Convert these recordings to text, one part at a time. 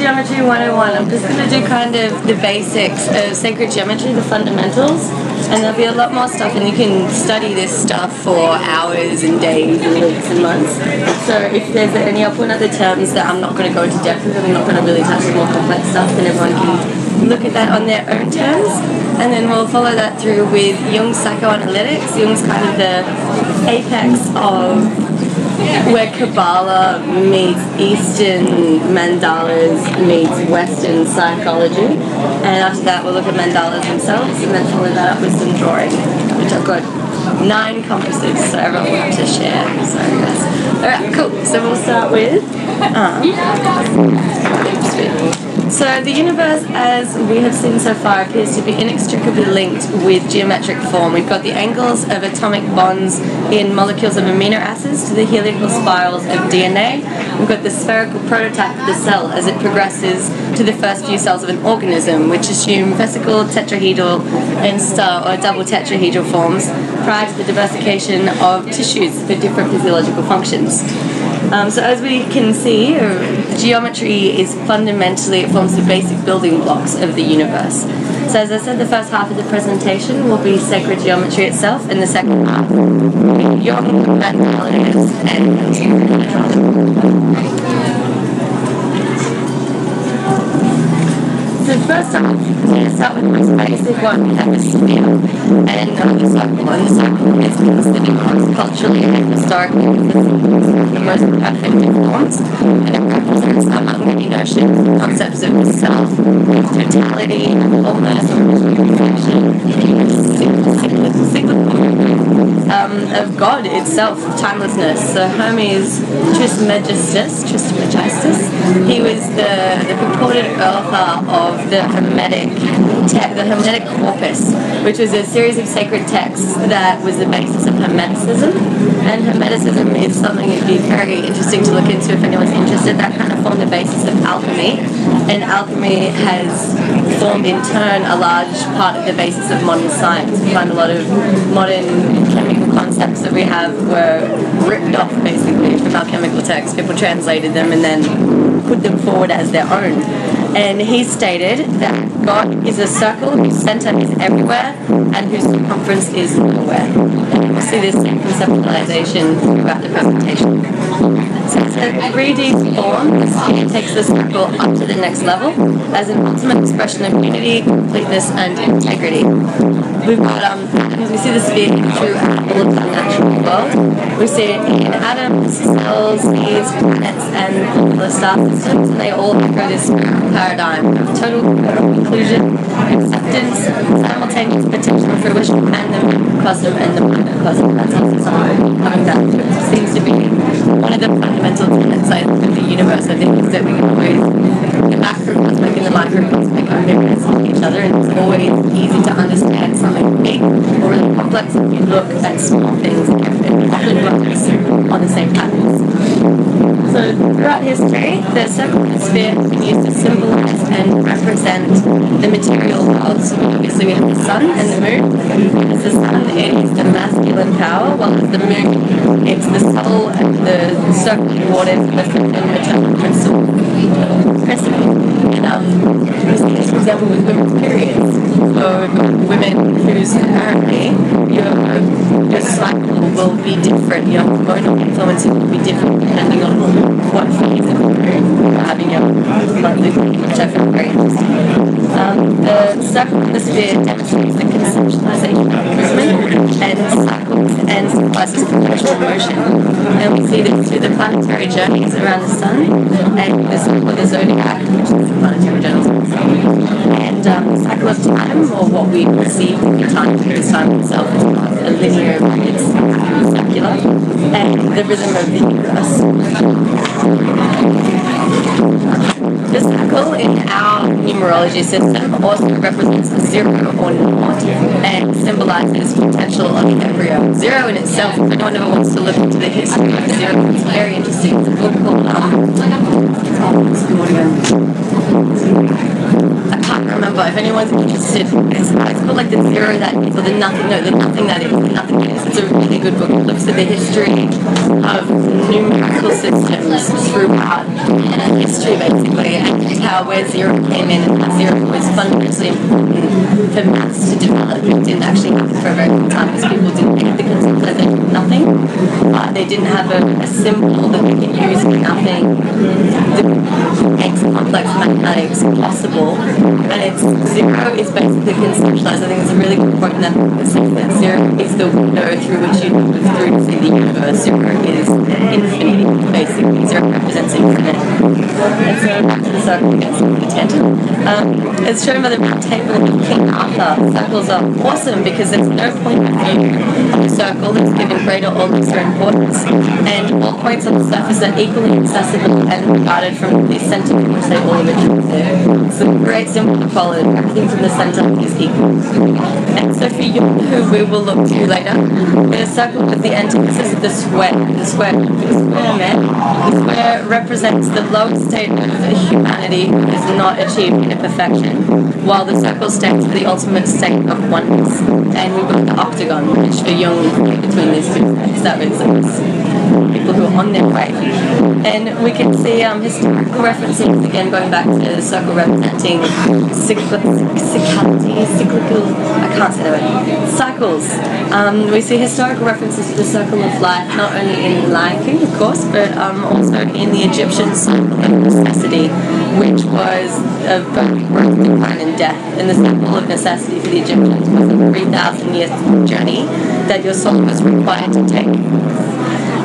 Geometry 101. I'm just going to do kind of the basics of sacred geometry, the fundamentals, and there'll be a lot more stuff, and you can study this stuff for hours and days and weeks and months. So if there's any, I'll point out the terms that I'm not going to go into depth with, I'm not going to really touch the more complex stuff, and everyone can look at that on their own terms. And then we'll follow that through with Jung's psychoanalytics. Jung's kind of the apex of where Kabbalah meets Eastern mandalas meets Western psychology. And after that we'll look at mandalas themselves and then follow that up with some drawing, which I've got 9 compasses, so everyone will have to share. So yes. Alright, cool. So we'll start with so the universe, as we have seen so far, appears to be inextricably linked with geometric form. We've got the angles of atomic bonds in molecules of amino acids to the helical spirals of DNA. We've got the spherical prototype of the cell as it progresses to the first few cells of an organism, which assume vesicle, tetrahedral, and star or double tetrahedral forms prior to the diversification of tissues for different physiological functions. So as we can see, geometry is fundamentally, it forms the basic building blocks of the universe. So as I said, the first half of the presentation will be sacred geometry itself, and the second half will be Jung, mandalas, and so first off, to start with the most basic one, we have a sphere and the circle. And the circle is considered culturally and historically the most perfect of forms, and it represents many notions, concepts of the self, totality, wholeness, of God itself, timelessness. So Hermes Trismegistus, he was the purported author of the Hermetic corpus, which was a series of sacred texts that was the basis of Hermeticism. And Hermeticism is something that'd be very interesting to look into if anyone's interested. That kind of formed the basis of alchemy, and alchemy has formed in turn a large part of the basis of modern science. We find a lot of modern chemical concepts that we have were ripped off basically from our chemical texts. People translated them and then put them forward as their own. And he stated that God is a circle whose center is everywhere and whose circumference is nowhere. And we'll see this conceptualization throughout the presentation. So it's a 3D form. The sphere takes the circle up to the next level as an ultimate expression of unity, completeness, and integrity. We've got, as we see the sphere throughout all of the natural world, we see it in atoms, cells, seeds, planets, and all the star systems, and they all echo this paradigm of total inclusion, acceptance, simultaneous potential fruition, and the microcosm and the microcosm. That's also something coming back to. It seems to be one of the fundamental tenets of the universe. I think is that we can always, the macrocosmic and the microcosmic are mirrors of each other, and it's always easy to understand something big or really complex if you look at small things and often works on the same patterns. So throughout history, the circle and sphere have been used to symbolize and represent the material world. So obviously we have the sun and the moon. As the sun, it is the masculine power, while as the moon, it's the soul and the circling waters of the feminine maternal principle. And we see this, for example, with women's periods. So women whose apparently your cycle will be different, your hormonal influences will be different depending on what phase of the moon you're having your monthly, which I find very interesting. The circle and the sphere demonstrates the conceptualization of movement and cycles and symbolizes perpetual motion. And we see this through the planetary journeys around the sun and the cycle of the zodiac, which is the planetary journeys around the sun. And the cycle of time, or what we perceive to be time, because time itself is not a linear, it's circular, and the rhythm of the universe. The circle in our numerology system also represents a 0 or naught and symbolizes potential of the embryo. 0 in itself, if anyone ever wants to look into the history of 0, it's very interesting. It's a book called I can't remember. If anyone's interested, it's called like the zero that is, or the nothing. No, the nothing that is. The nothing that is. It's a really good book. It looks at the history of numerical systems throughout history, basically, and how where zero came in and how zero was fundamentally important for maths to develop. It didn't actually happen for a very long time because people didn't get the conceptualization of nothing. They didn't have a symbol that they could use for nothing that makes complex mathematics possible. And it's zero is basically conceptualized. I think it's a really good point in that it says that zero is the window through which you move through to see the universe. Zero is infinity, basically. Zero represents infinite. And so back to the circle gets the tangent. It's shown by the round table of King Arthur. Circles are awesome because there's no point of view of the circle that's given greater or lesser importance, and all points on the surface are equally accessible and regarded from the center from which they all originate there. It's a great symbol of equality. Everything from the center is equal. And so for you, who we will look to later, the circle is the antithesis of the square. The square represents the lowest state of humanity who is not achieved in a perfection, while the circle stands for the ultimate state of oneness. And we've got the octagon, which for Jung between these two states, that represents people who are on their way. And we can see historical references, again going back to the circle representing cycles. We see historical references to the circle of life, not only in Lion King, of course, but also in the Egyptian cycle of necessity, which was of birth, decline, and death. And the cycle of necessity for the Egyptians was a 3,000-year journey that your soul was required to take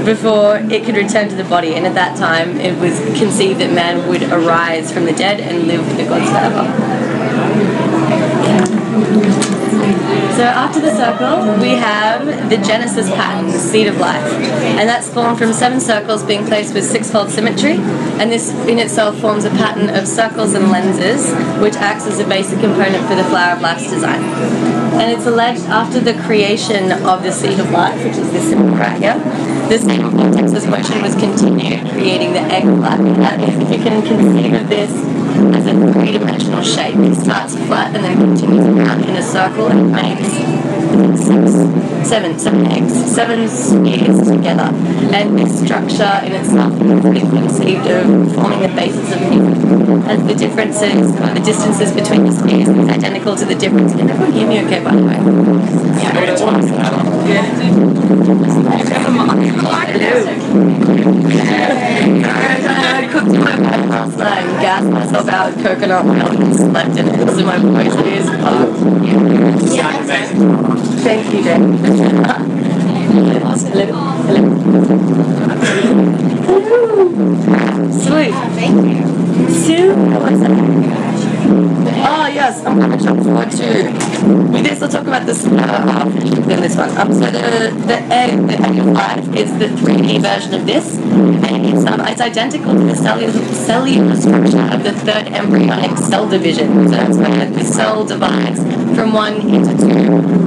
before it could return to the body. And at that time, it was conceived that man would arise from the dead and live with the gods forever. So after the circle, we have the Genesis pattern, the seed of life. And that's formed from 7 circles being placed with 6-fold symmetry. And this in itself forms a pattern of circles and lenses, which acts as a basic component for the flower of life's design. And it's alleged after the creation of the seed of life, which is this symbol right here, this vortex's motion was continued, creating the egg of life. And that is, if you can conceive of this as a 3-dimensional shape, it starts flat and then continues around in a circle and makes 7 eggs, 7 spheres together. And this structure in itself is conceived of forming the basis of music, as the differences, the distances between the spheres is identical to the difference. Can everyone hear me okay, by the way? Yeah. I cooked my bed last night and gassed myself out with coconut oil and slept in it, so my voice is Thank you, Jen. Hello. Sweet. Thank you. Sue? What's that? Oh, yes, I'm going to jump forward to. With this, I'll talk about this than this one. So the egg of life is the 3D version of this, and it's identical to the cellular structure of the 3rd embryonic cell division. So that's when the cell divides from 1 into 2,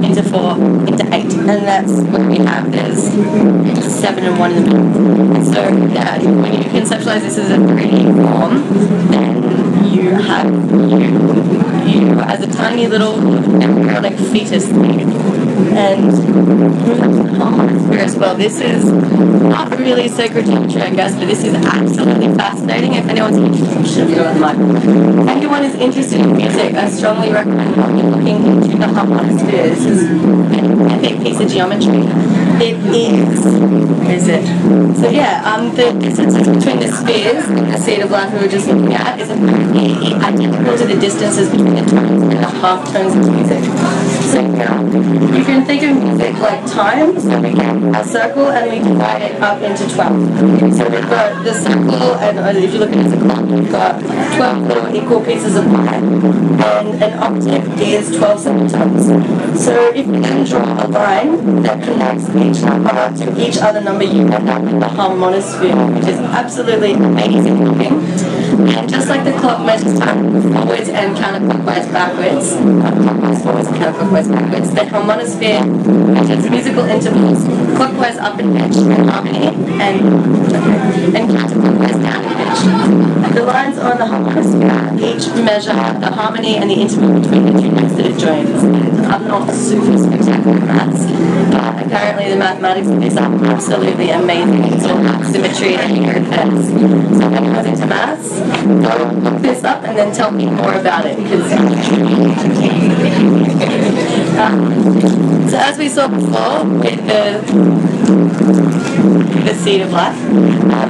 into 4, into 8, and that's when we have there's 7 and 1 in the middle. And so when you conceptualize this as a 3D form, then you have you as a tiny little embryonic fetus thing. And as well, this is not really sacred geometry, I guess, but this is absolutely fascinating. If anyone's interested, if anyone is interested in music, I strongly recommend looking into the harmonic sphere. This is an epic piece of geometry. It is. Where is it? So yeah, the distances between the spheres and the seed of life we were just looking at is identical to the distances between the tones and the half tones of music. So you can think of music like time. So we have a circle and we divide it up into 12. So we've got the circle, and if you look at the clock, we've got 12 little equal pieces of pie, and an octave is 12 semitones. So if you then draw a line that connects each number to each other number, you end up in the harmonosphere, which is absolutely amazing looking. And just like the clock measures time forwards and counterclockwise backwards, clockwise forwards and counterclockwise backwards, the harmonosphere measures musical intervals, clockwise up in pitch and harmony, and counterclockwise down in pitch. The lines on the harmonosphere each measure the harmony and the interval between the two notes that it joins. I'm not super spectacular at maths, but apparently the mathematics of this are absolutely amazing. It's all about symmetry and effects. So if anyone's into maths, go look this up and then tell me more about it. Because so as we saw before with the seed of life,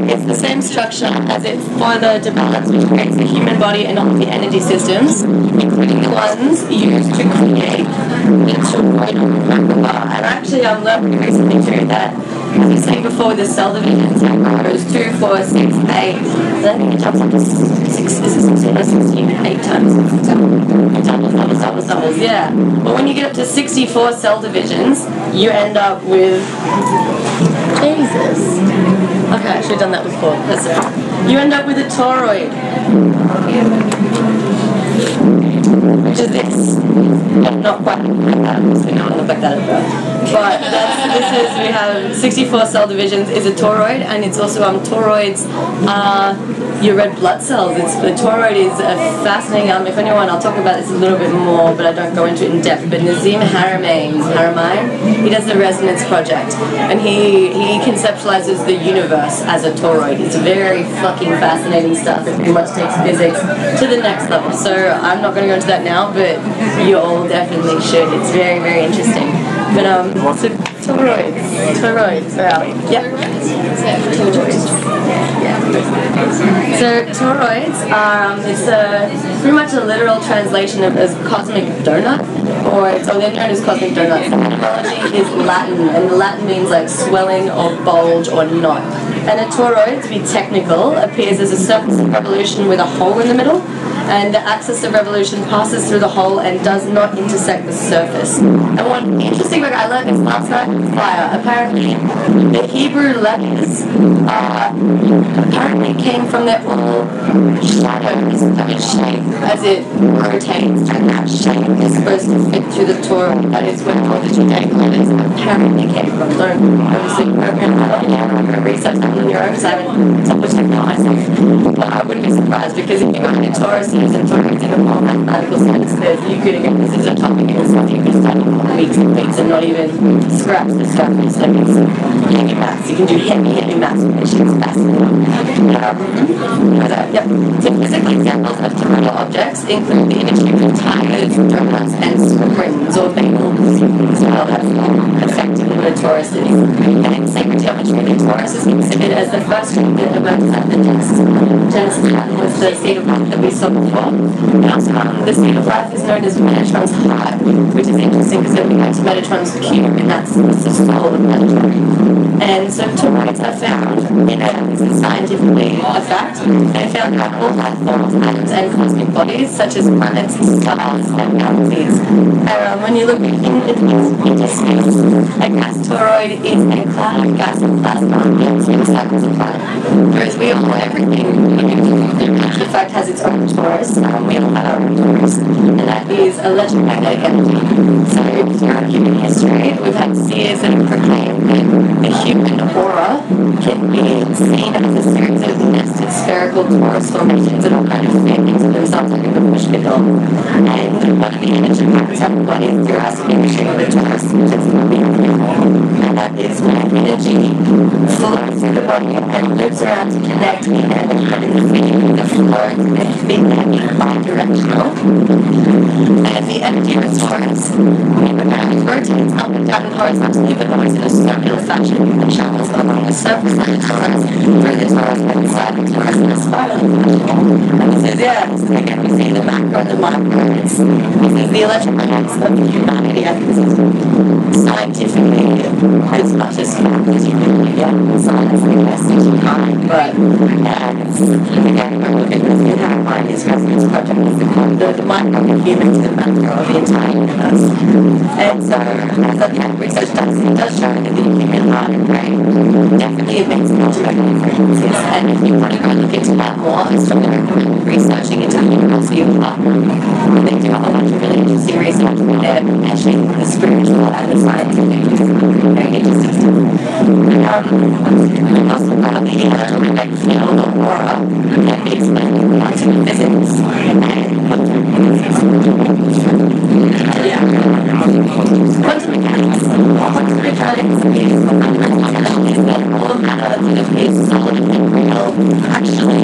it's the same structure as it further develops, which creates the human body and all of the energy systems, including the ones used to create the toroidal macrobar. And actually I've learned recently too that, as we said before, with the cell divisions, it goes 2, 4, 6, 8, and I think it jumps up to 6, is it 16 or 16? 8 times. Doubles, yeah. But when you get up to 64 cell divisions, you end up with... Jesus. Okay, I should have done that before. That's it. You end up with a toroid, which is this. Not quite like that, so no one look like that at birth. But we have 64 cell divisions is a toroid, and it's also toroids are your red blood cells. The toroid is a fascinating, if anyone, I'll talk about this a little bit more, but I don't go into it in depth, but Nazim Haramein, he does the Resonance Project, and he conceptualizes the universe as a toroid. It's very fucking fascinating stuff. It pretty much takes physics to the next level. So I'm not going to go into that now, but you all definitely should. It's very, very interesting. But so toroids, yep. Toroids. So toroids are it's pretty much a literal translation of as cosmic donut, or they're known as cosmic donuts. The etymology is Latin, and Latin means like swelling or bulge or knot. And a toroid, to be technical, appears as a surface of revolution with a hole in the middle, and the axis of revolution passes through the hole and does not intersect the surface. And one interesting thing, I learned this last night with fire, apparently the Hebrew letters apparently came from their all shadows of its shape. As it rotates, and that shape is supposed to fit through the Torah. That is where all the Judaic letters apparently came from. Don't obviously program that on your own, or research that on your own, because I haven't double checked that myself. But I wouldn't be surprised, because if you go into Torah and Torah in a more mathematical sense, you could, again, this is a topic in itself, you could study for weeks and weeks and not even scratch the surface. Like it's heavy maths. You can do heavy maths with this. It's fascinating. Yep. So physical examples of toroidal objects include the imagery of tigers, donuts, and springs or bagels as well. That's effectively what a torus is. And in sacred geometry, the torus is considered as the first thing that emerges out of the Genesis. Genesis 1 was the seed of life that we saw before. And the seed of life is known as Metatron's heart, which is interesting because then we go to Metatron's cube, and that's the soul of Metatron. And so toroids are found in atoms, and scientifically a fact. They're found in all life forms, atoms, and cosmic bodies, such as planets, stars, and galaxies. When you look into space, a gas toroid is a cloud of gas and plasma in cycles of life. Whereas we all, everything, in fact, has its own torus. We all have our own torus, and that is electromagnetic energy. So throughout human history, we've had seers that have proclaimed that the human aura can be seen as a series of nested spherical torus formations that all kind of fit into themselves like a push middle. And one of the energy patterns of the body is through us being shape of a torus, which is and that is when energy flows through the body and loops around to connect the energy and the flow and being bi-directional. And the energy of a torus, it rotates up and down horizontally, but always in a circular fashion, and travels along the surface of the torus, through the torus, and inside the torus in a spiraling fashion. And this is, again, we see the macro and the micro. This is the electromagnetics of humanity. I think this is scientifically as much as you can get in science, the best you can, but again, when we look at this, how mind is Resonance Project is the microhuman to the macro of the entire universe. And so, as the research does, it does show that the human heart and brain definitely emits multiple frequencies. And if you want to go look into that more, I strongly recommend researching into the universe of heart. They do a whole bunch of really interesting research there, actually the spiritual and the scientific. Very interesting stuff. Also part of the electromagnetic field or aura that explains quantum physics. Quantum mechanics. Quantum mechanics is that all matter that appears solid and real actually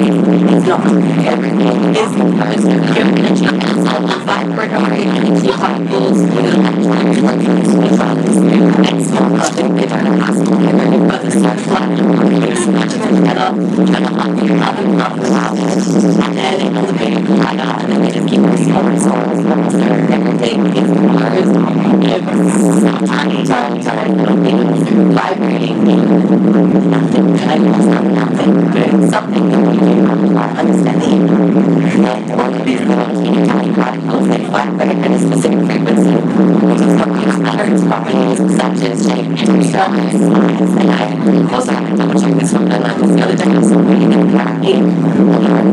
is not. Everything is composed of pure energy and vibratory energy particles with electrons, electrons, photons, and small particles that are possible, but the sun flat is matching them together, and a lot of carbon particles, and then it will be lighter, and then they just keep on smaller and smaller and smaller. So everything is composed of tiny, tiny, tiny little things vibrating in nothing, like nothing, doing something that we do not understand. And all of these little teeny tiny particles, they vibrate at a specific frequency, which is what gives matters properties such as shape, texture, and size. And I also have to double check this one, but like this the other day, I saw reading that apparently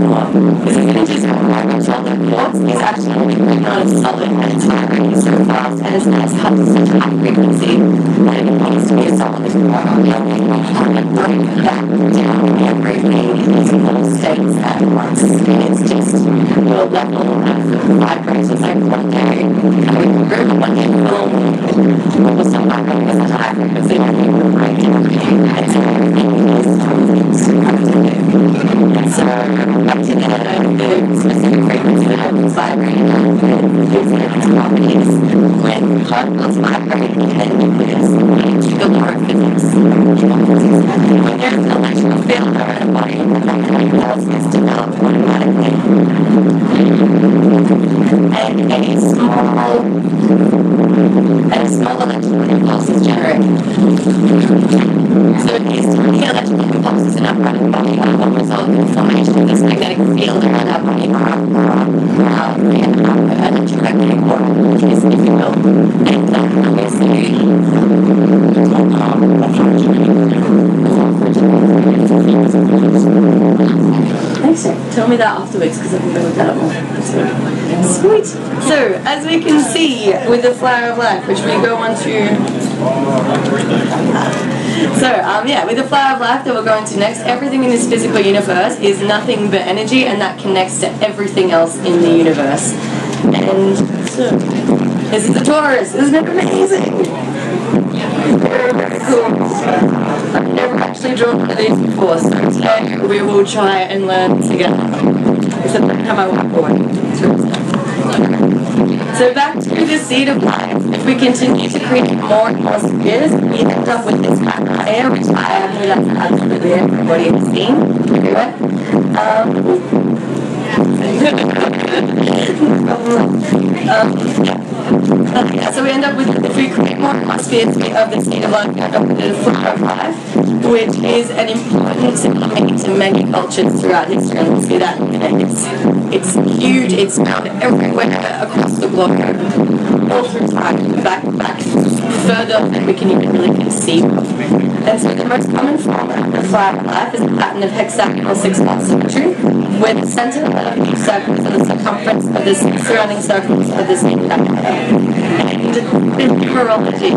this energy is environmental. The quartz is actually not as solid and it's vibrating so fast and it's such a high frequency that it needs to be a solid and break that down everything in these little states at once. And it's just your level of vibration. Like one day, we grew one day film was so vibrating as a high frequency that we were breaking and so everything is so up to the specific frequency that happens vibrating and gives it its properties. When particles vibrate in the nucleus, the law of physics. When there's an electrical field around a body, the pulse is developed automatically. And a small electrical impulse is generated. So these tiny electrical impulses in our body will result in the formation of this magnetic field around our body, an electromagnetic aura, if you will. And obviously, thanks, tell me that afterwards because I can look that up more. Sweet. So, as we can see with the flower of life, which we go on to. So, with the flower of life that we're going to next, everything in this physical universe is nothing but energy, and that connects to everything else in the universe. And so, this is the Taurus. Isn't it amazing? Very, very cool. I've never actually drawn one of these before, so today we will try and learn together. Except every time I walk forward. So back to the seed of life. If we continue to create more and more spheres, we end up with this black layer, which I know that's absolutely everybody has seen everywhere. So we end up with, if we create more and more spheres of the seed of life, we end up with the flower of life, which is an important symbol to many cultures throughout history. And we'll see that in a minute. It's huge, it's found everywhere across the globe, all through time, back further than we can even really conceive of. And so the most common form of the flower of life is a pattern of hexagonal 6-part symmetry, where the center of each circle is the circumference of the surrounding circles of the same diameter. And in numerology,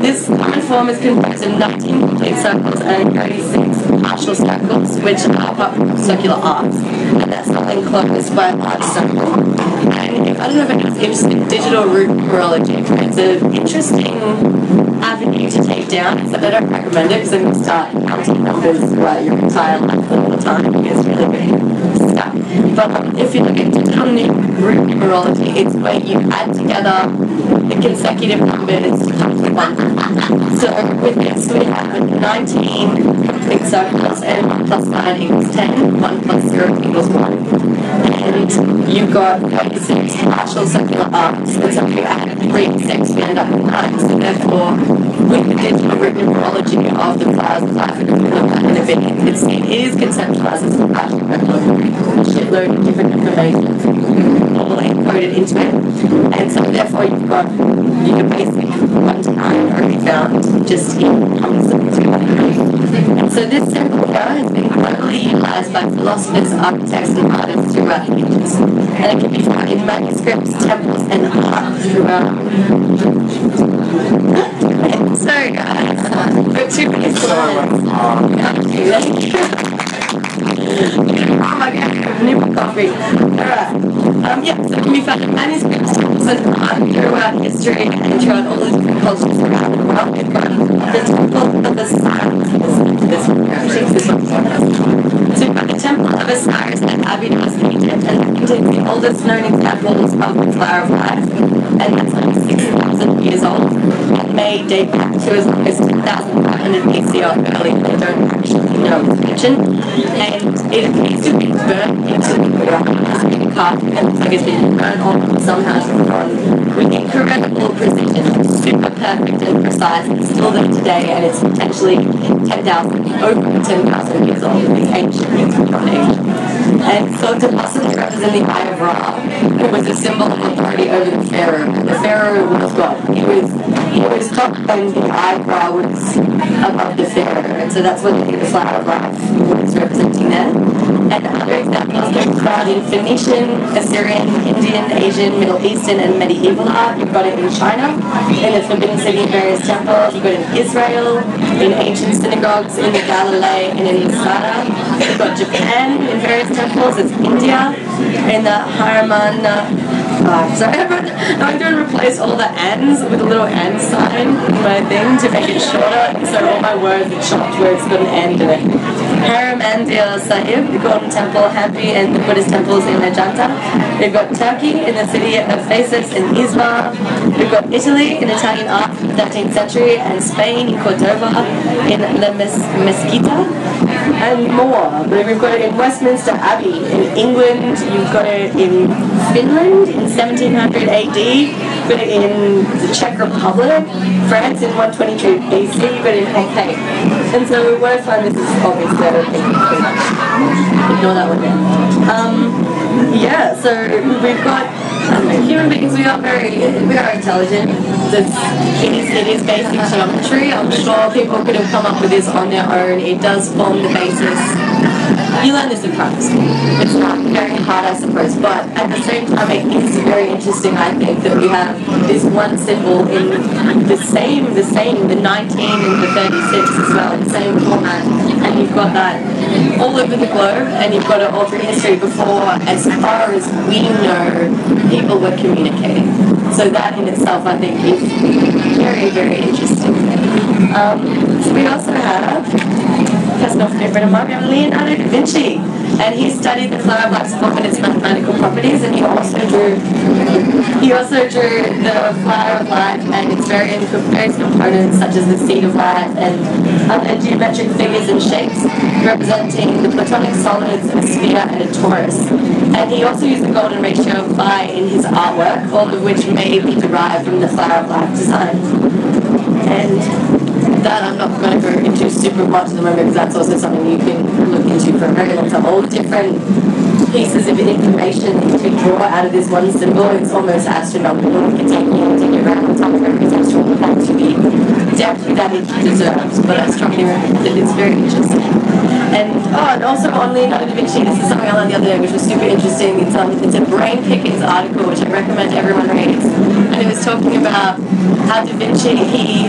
this common form is composed of 19 complete circles and 36 partial circles, which are part of circular arcs, and that's not enclosed by a large circle. And I don't know if anyone's interested in digital root numerology. It's an interesting avenue to take down, except I don't recommend it because then you start counting numbers throughout your entire life all the time. It's really good stuff. But if you look at digital root numerology, it's where you add together the consecutive numbers to come to 1. So with this we have 19 complete circles, and 1 plus 9 equals 10, 1 plus 0 equals 1. And you've got 36 partial circular arcs, and so if you add 3 and 6, we end up with 9. So therefore, with the digital root numerology of the flowers of life, we can look at to be. It is conceptualized as a shitload of different information all encoded into it, and so therefore you've got your basic 1 to 9 already found just in concepts. And so this symbol here has been globally utilized by philosophers, architects, and artists throughout the ages, and it can be found in manuscripts, temples, and art throughout. And so guys, for 2 minutes oh my god, new coffee. Alright. Yeah, so it can be found in manuscripts and art throughout history and throughout all the different cultures around the world. We've got the Temple of Osiris. So we've got the Temple of Osiris at Abydos in Egypt, and it contains the oldest known examples of the flower of life, and that's only 6,000 years old. It may date back to as long as 2,500 BC or earlier. They don't actually know its origin, and it appears to be burnt into the ground. It's been carved and looks like it's been burnt on somehow with incredible precision, super perfect and precise. It's still there today, and it's potentially 10,000, over 10,000 years old. It's ancient, it's from Asia. And so to possibly represent the Eye of Ra, it was a symbol of authority over the Pharaoh. The Pharaoh was God. He was top, and the Eye of Ra was above the Pharaoh. And so that's what I think the flower of life was representing there. And other examples can be found in Phoenician, Assyrian, Indian, Asian, Middle Eastern, and medieval art. You've got it in China, in the Forbidden City in various temples. You've got it in Israel, in ancient synagogues, in the Galilee, and in Masada. You've got Japan in various temples. It's India, in the Haramana. Sorry, I'm going to replace all the ands with a little and sign in my thing to make it shorter, so all my words are chopped where it's got an and in it. Haramandil Sahib, the Golden Temple, Hampi, and the Buddhist temples in Ajanta. We've got Turkey in the city of Phasis and Izmar. We've got Italy in Italian art from the 13th century, and Spain in Cordova in La Mesquita, and more. But we've got it in Westminster Abbey in England. You've got it in Finland in 1700 AD. You've got it in the Czech Republic, France in 122 BC. You've got it in Pompeii. And so what I find this is obviously, I don't think you can ignore that one there. Yeah, so we've got, I don't know, human beings, we are intelligent. It is basic geometry. I'm sure people could have come up with this on their own. It does form the basis. You learn this in primary school. It's not very hard, I suppose, but at the same time, it is very interesting, I think, that we have this one symbol in the 19 and the 36 as well, the same format, and you've got that all over the globe, and you've got it all through history before, as far as we know, people were communicating. So that in itself, I think, is very, very interesting. So we also have, personal favourite of mine, we have Leonardo da Vinci, and he studied the flower of life's form and its mathematical properties, and he also drew the flower of life and its various components, such as the seed of life and other geometric figures and shapes representing the platonic solids, a sphere and a torus. And he also used the golden ratio of phi in his artwork, all of which may be derived from the flower of life design. And that I'm not going to go into super much at the moment, because that's also something you can look into for a very long time. All the different pieces of information that you can draw out of this one symbol, it's almost astronomical. You can take me and take it around the top of every textual impact to the depth that it deserves, but I strongly recommend it. It's very interesting. And also on Leonardo da Vinci, this is something I learned the other day, which was super interesting. It's a Brain Pickings article, which I recommend everyone reads. And it was talking about how Da Vinci, he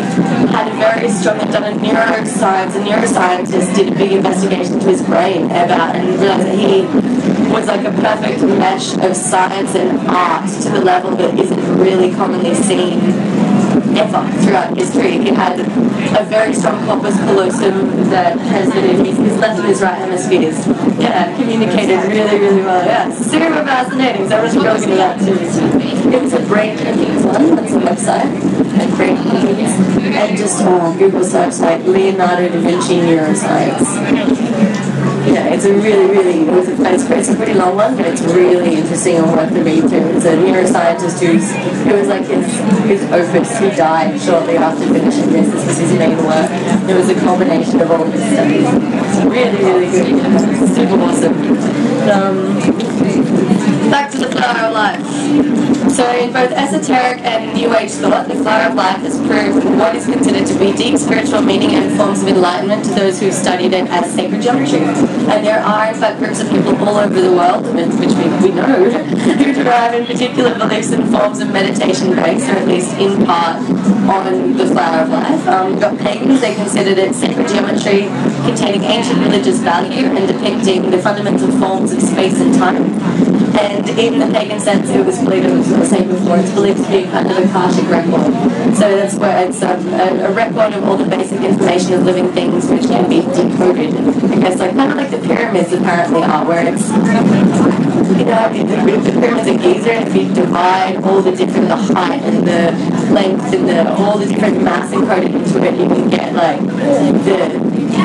had a very strongly done a neuroscientist did a big investigation into his brain about, and realized that he was like a perfect mesh of science and art to the level that isn't really commonly seen ever throughout history. He had a very strong corpus callosum that transmitted his left and his right hemispheres. Yeah, communicated really, really well. Yeah, super fascinating. So I was really into that too. It was a Brain Pickings one. That's the website. And Brain Pickings. And just Google search like Leonardo da Vinci neuroscience. Yeah, it's a it's a pretty long one, but it's really interesting and worth the read too. It's a neuroscientist it was like his opus, who died shortly after finishing this. This was his main work. It was a culmination of all his studies. It's really, really good. Super awesome. Back to the flower of life. So in both esoteric and New Age thought, the flower of life has proved what is considered to be deep spiritual meaning and forms of enlightenment to those who've studied it as sacred geometry. And there are, in fact, groups of people all over the world, which we know, who derive in particular beliefs and forms of meditation based, or at least in part, on the flower of life. We've got pagans, they considered it sacred geometry containing ancient religious value and depicting the fundamental forms of space and time. And in the pagan sense, it was believed, as I was saying before, it's believed to be kind of a Akashic record. So that's where it's a record of all the basic information of living things which can be decoded. I guess kind of like the pyramids apparently are, where it's, the pyramids of Giza, and if you divide all the different, the height and the length and all the different mass encoded into it, you can get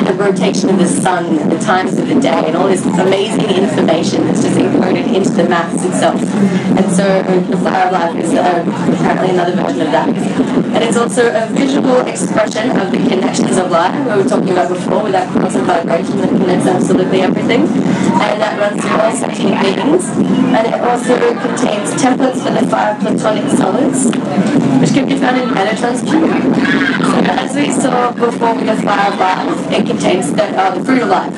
the rotation of the sun, the times of the day, and all this amazing information that's just encoded into the mass itself. And so the flower of life is apparently another version of that. And it's also a visual expression of the connections of life, we were talking about before, with that constant vibration that connects absolutely everything. And that runs through all sentient beings. And it also contains templates for the 5 platonic solids, which can be found in Metatron's cube. So as we saw before with the flower of life, it contains the fruit of life.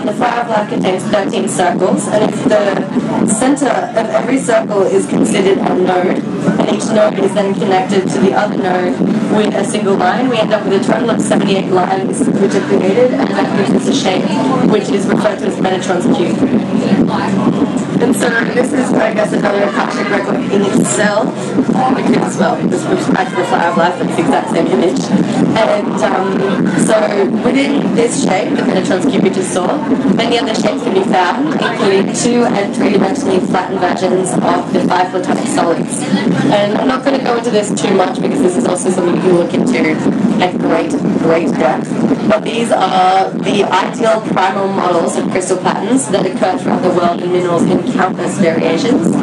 The flower of life contains 13 circles, and if the center of every circle is considered a node, and each node is then connected to the other node with a single line, we end up with a total of 78 lines which are created, and that gives us a shape which is referred to as Metatron's cube. And so this is, I guess, another Akashic record in itself, because, well, this moves back to the flower of life, it's the exact same image. And so within this shape, the Metatron's cube we just saw, many other shapes can be found, including 2- and 3-dimensionally flattened versions of the 5 platonic solids. And I'm not going to go into this too much, because this is also something you can look into at great depth. But these are the ideal primal models of crystal patterns that occur throughout the world in minerals in countless variations.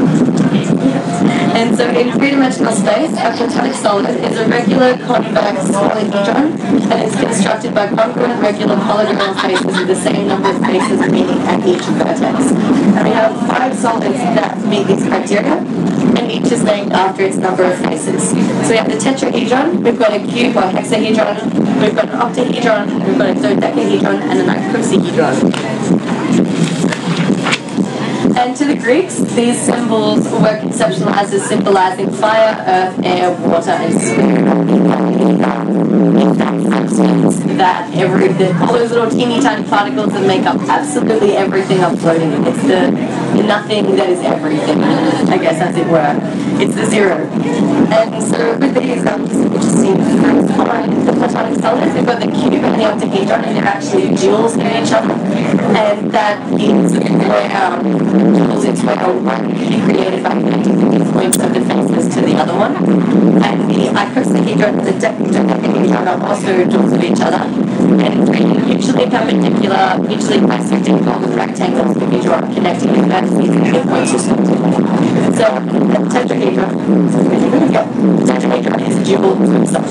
And so in 3-dimensional space, a platonic solid is a regular convex polyhedron, and it's constructed by congruent regular polygonal faces with the same number of faces meeting at each vertex. And we have 5 solids that meet these criteria, and each is named after its number of faces. So we have the tetrahedron, we've got a cube or hexahedron, we've got an octahedron, we've got a dodecahedron, and an icosahedron. And to the Greeks, these symbols were conceptualized as symbolizing fire, earth, air, water, and spirit. That all those little teeny tiny particles that make up absolutely everything are floating. It's the nothing that is everything, I guess, as it were. It's the zero. And so with these, interesting facts on the platonic solids, we've got the cube and the octahedron, and they're actually jewels in each other. And that is where jewels, it's where one can be created by connecting the points of the faces to the other one. And the icosahedron and the dodecahedron are also jewels of each other. And usually perpendicular, usually bisecting with rectangles can be drawn connecting the vertices and midpoints respectively. So the tetrahedron is a jewel to itself.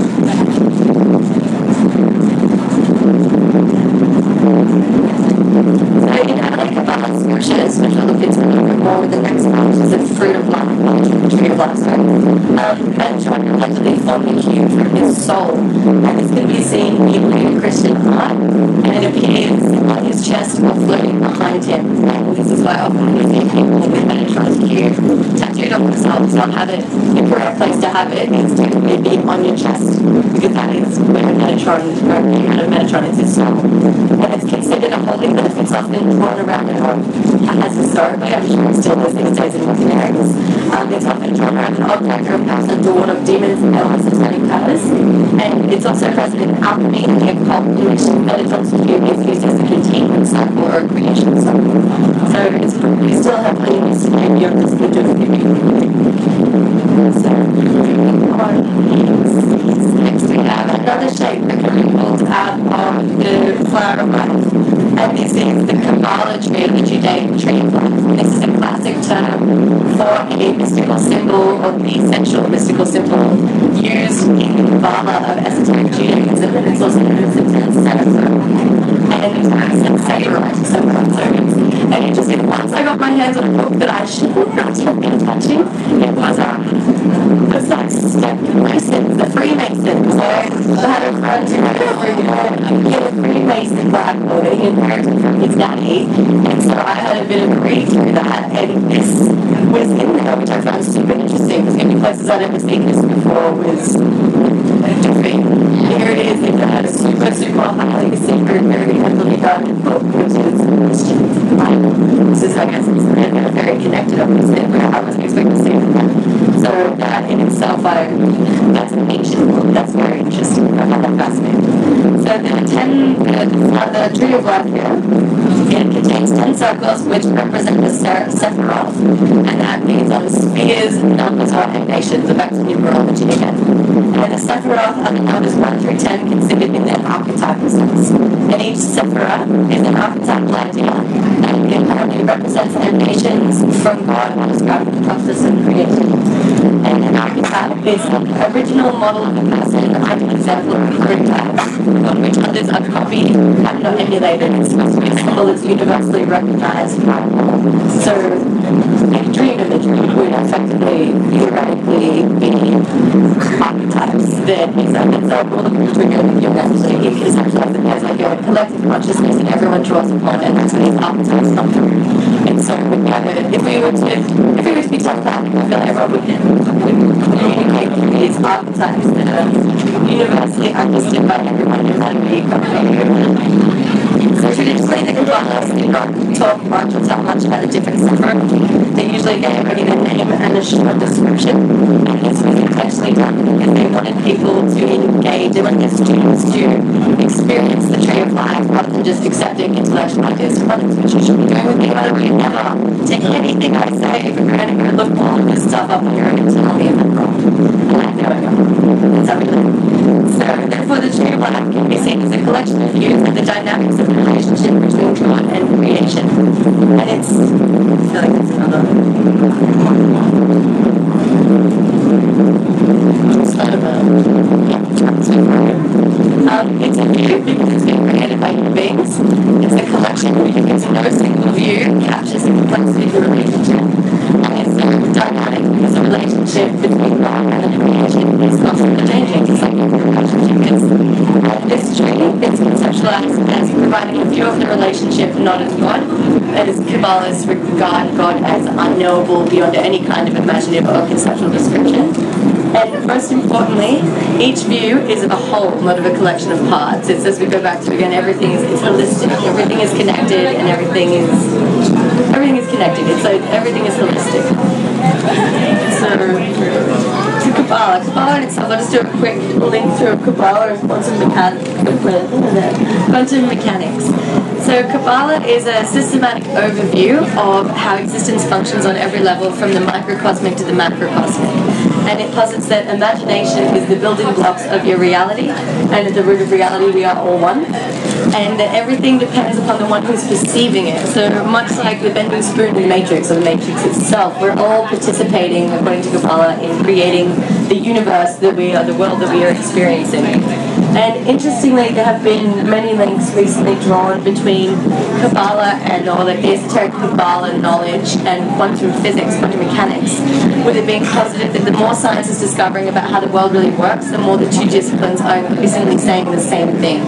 So in our Kabbalah scriptures, which we'll look into a little bit more with the next one, which is the fruit of life, the tree of life, Metatron allegedly formed a cube from his soul, and this can be seen in Christian art, and it appears on his chest or floating behind him. And this is why often we see people with Metatron's cube tattooed on themselves. They'll have it, the correct place to have it is to be on your chest, because that is where Metatron is his soul. And it's considered a holy myth. It's often drawn around an as historically, I'm sure it still is these days in Muslim areas. It's often drawn around an object or a person to ward off demons and other satanic powers. And it's also present in alchemy and the occult, in which Metatron's cube is used as a containment cycle or a creation cycle. So we still have plenty of mystery beyond this spiritual theory. So next we have another shape that can be pulled out of the flower of life. And this is the Kabbalah tree, the Judaic tree of life. This is a classic term for a mystical symbol, or the essential mystical symbol used in the Kabbalah of esoteric Judaism, and it's also known as the 10th Seraphim. And sensationalized some concerns. And interesting, once I got my hands on a book that I should not have been touching, it was the Freemasons, the Freemasons. So I had a friend who had a Freemason black boy, he inherited from his daddy, and so I had a bit of a read through that, and this was in there, which I found super interesting, because the only places I'd ever seen this before was here it is in a super, super highly secret, very heavily guarded book, which is the Bible. This is, I guess, it's very connected, obviously, but I wasn't expecting to see that. So that in itself, that's an ancient book. That's very interesting. I find that fascinating. So the Tree of Life here, it contains 10 circles which represent the Sephiroth, and that means on spheres, numbers, or nations. So back to numerology again. And the Sephiroth are the numbers 1 through 10 considered in their archetypal sense. And each Sephirah is an archetypal idea, and it apparently represents emanations from God and describing the process of creation. And an archetype is an original model of a person, like an example of a prototype, on which others are copied and not emulated. It's supposed to be a symbol that's universally recognized. So a dream imagery would effectively, theoretically, be archetypes that example the trigger that you're actually you can conceptualize it as like a collective consciousness that everyone draws upon, and that's where these archetypes come from. And so if we were to be telepathic, I feel like everyone would communicate through these archetypes that are universally understood by everyone and can be complicated. So traditionally the Kabbalists do not talk much or tell much about the different Sephiroth. They usually gave everybody their name and a short description, and this was intentionally done because they wanted people to engage, they wanted their students to experience the Tree of Life rather than just accepting intellectual ideas from others, which you should be doing with me, by the way. Never taking anything I say for granted. You're going to look all of this stuff up on your own and tell me if I'm wrong. And there we go. That's how we live. So therefore the Tree of Life can be seen as a collection of views of the dynamics of the relationship between God and creation. And it's, I feel like it's another it's a view because it's been created by human beings. It's a collection because no single view captures the complexity of the relationship. And it's so dynamic because the relationship between God and the creation is constantly changing. It's like a relationship. This tree is conceptualized as providing a view of the relationship not as God, as Kabbalists regard God as unknowable beyond any kind of imaginative or conceptual description. And most importantly, each view is of a whole, not of a collection of parts. It's as we go back to again, everything is holistic, everything is connected, and everything is connected. It's like everything is holistic. So to Kabbalah in itself, I'll just do a quick link through Kabbalah and quantum mechanics. So Kabbalah is a systematic overview of how existence functions on every level, from the microcosmic to the macrocosmic. And it posits that imagination is the building blocks of your reality, and at the root of reality we are all one, and that everything depends upon the one who's perceiving it. So much like the bending spoon in the Matrix, or the Matrix itself, we're all participating, according to Kabbalah, in creating the universe that we are, the world that we are experiencing. And interestingly, there have been many links recently drawn between Kabbalah and all the esoteric Kabbalah knowledge and quantum physics, quantum mechanics, with it being posited that the more science is discovering about how the world really works, the more the two disciplines are increasingly saying the same thing.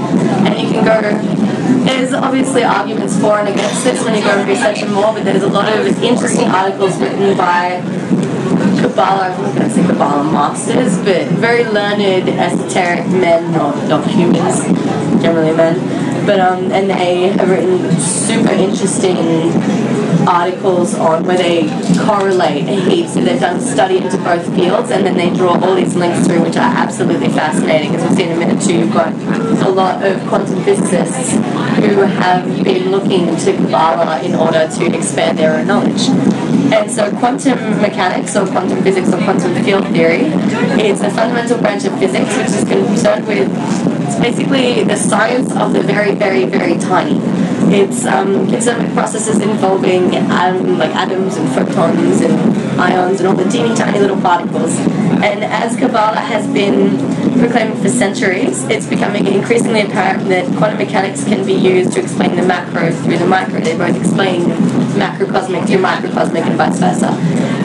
And you can go, there's obviously arguments for and against this when you go and research it more, but there's a lot of interesting articles written by Kabbalah, I'm not going to say Kabbalah masters, but very learned, esoteric men, not humans, generally men, but and they have written super interesting articles on where they correlate heaps. So they've done study into both fields, and then they draw all these links through, which are absolutely fascinating. As we'll see in a minute too, you've got a lot of quantum physicists who have been looking to Kabbalah in order to expand their own knowledge. And so quantum mechanics, or quantum physics, or quantum field theory is a fundamental branch of physics which is concerned with, it's basically the science of the very, very, very tiny. It's concerned with processes involving like atoms and photons and ions and all the teeny tiny little particles. And as Kabbalah has been proclaiming for centuries, it's becoming increasingly apparent that quantum mechanics can be used to explain the macro through the micro. They both explain macrocosmic through microcosmic and vice versa.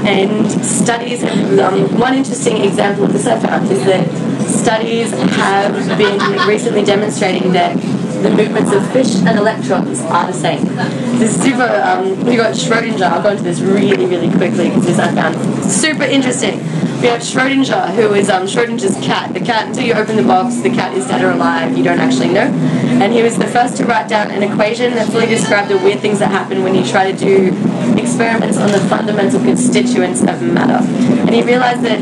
And studies have, one interesting example of this I found is that studies have been recently demonstrating that the movements of fish and electrons are the same. This is super, we got Schrodinger. I'll go into this really, really quickly because this I found super interesting. We have Schrodinger, who is Schrodinger's cat. The cat, until you open the box, the cat is dead or alive, you don't actually know. And he was the first to write down an equation that fully described the weird things that happen when you try to do experiments on the fundamental constituents of matter. And he realized that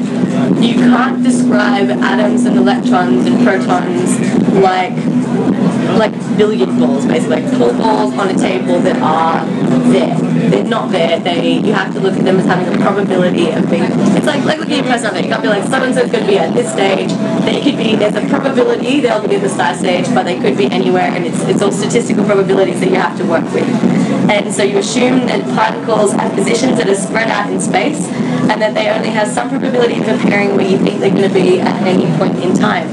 you can't describe atoms and electrons and protons like billiard balls, basically, like pool balls on a table that are there. They're not there. You have to look at them as having a probability of being. It's like looking at your personality. You can't be like, so-and-so's going to be at this stage. They could be, there's a probability they'll be at the start stage, but they could be anywhere, and it's all statistical probabilities that you have to work with. And so you assume that particles have positions that are spread out in space, and that they only have some probability of appearing where you think they're going to be at any point in time.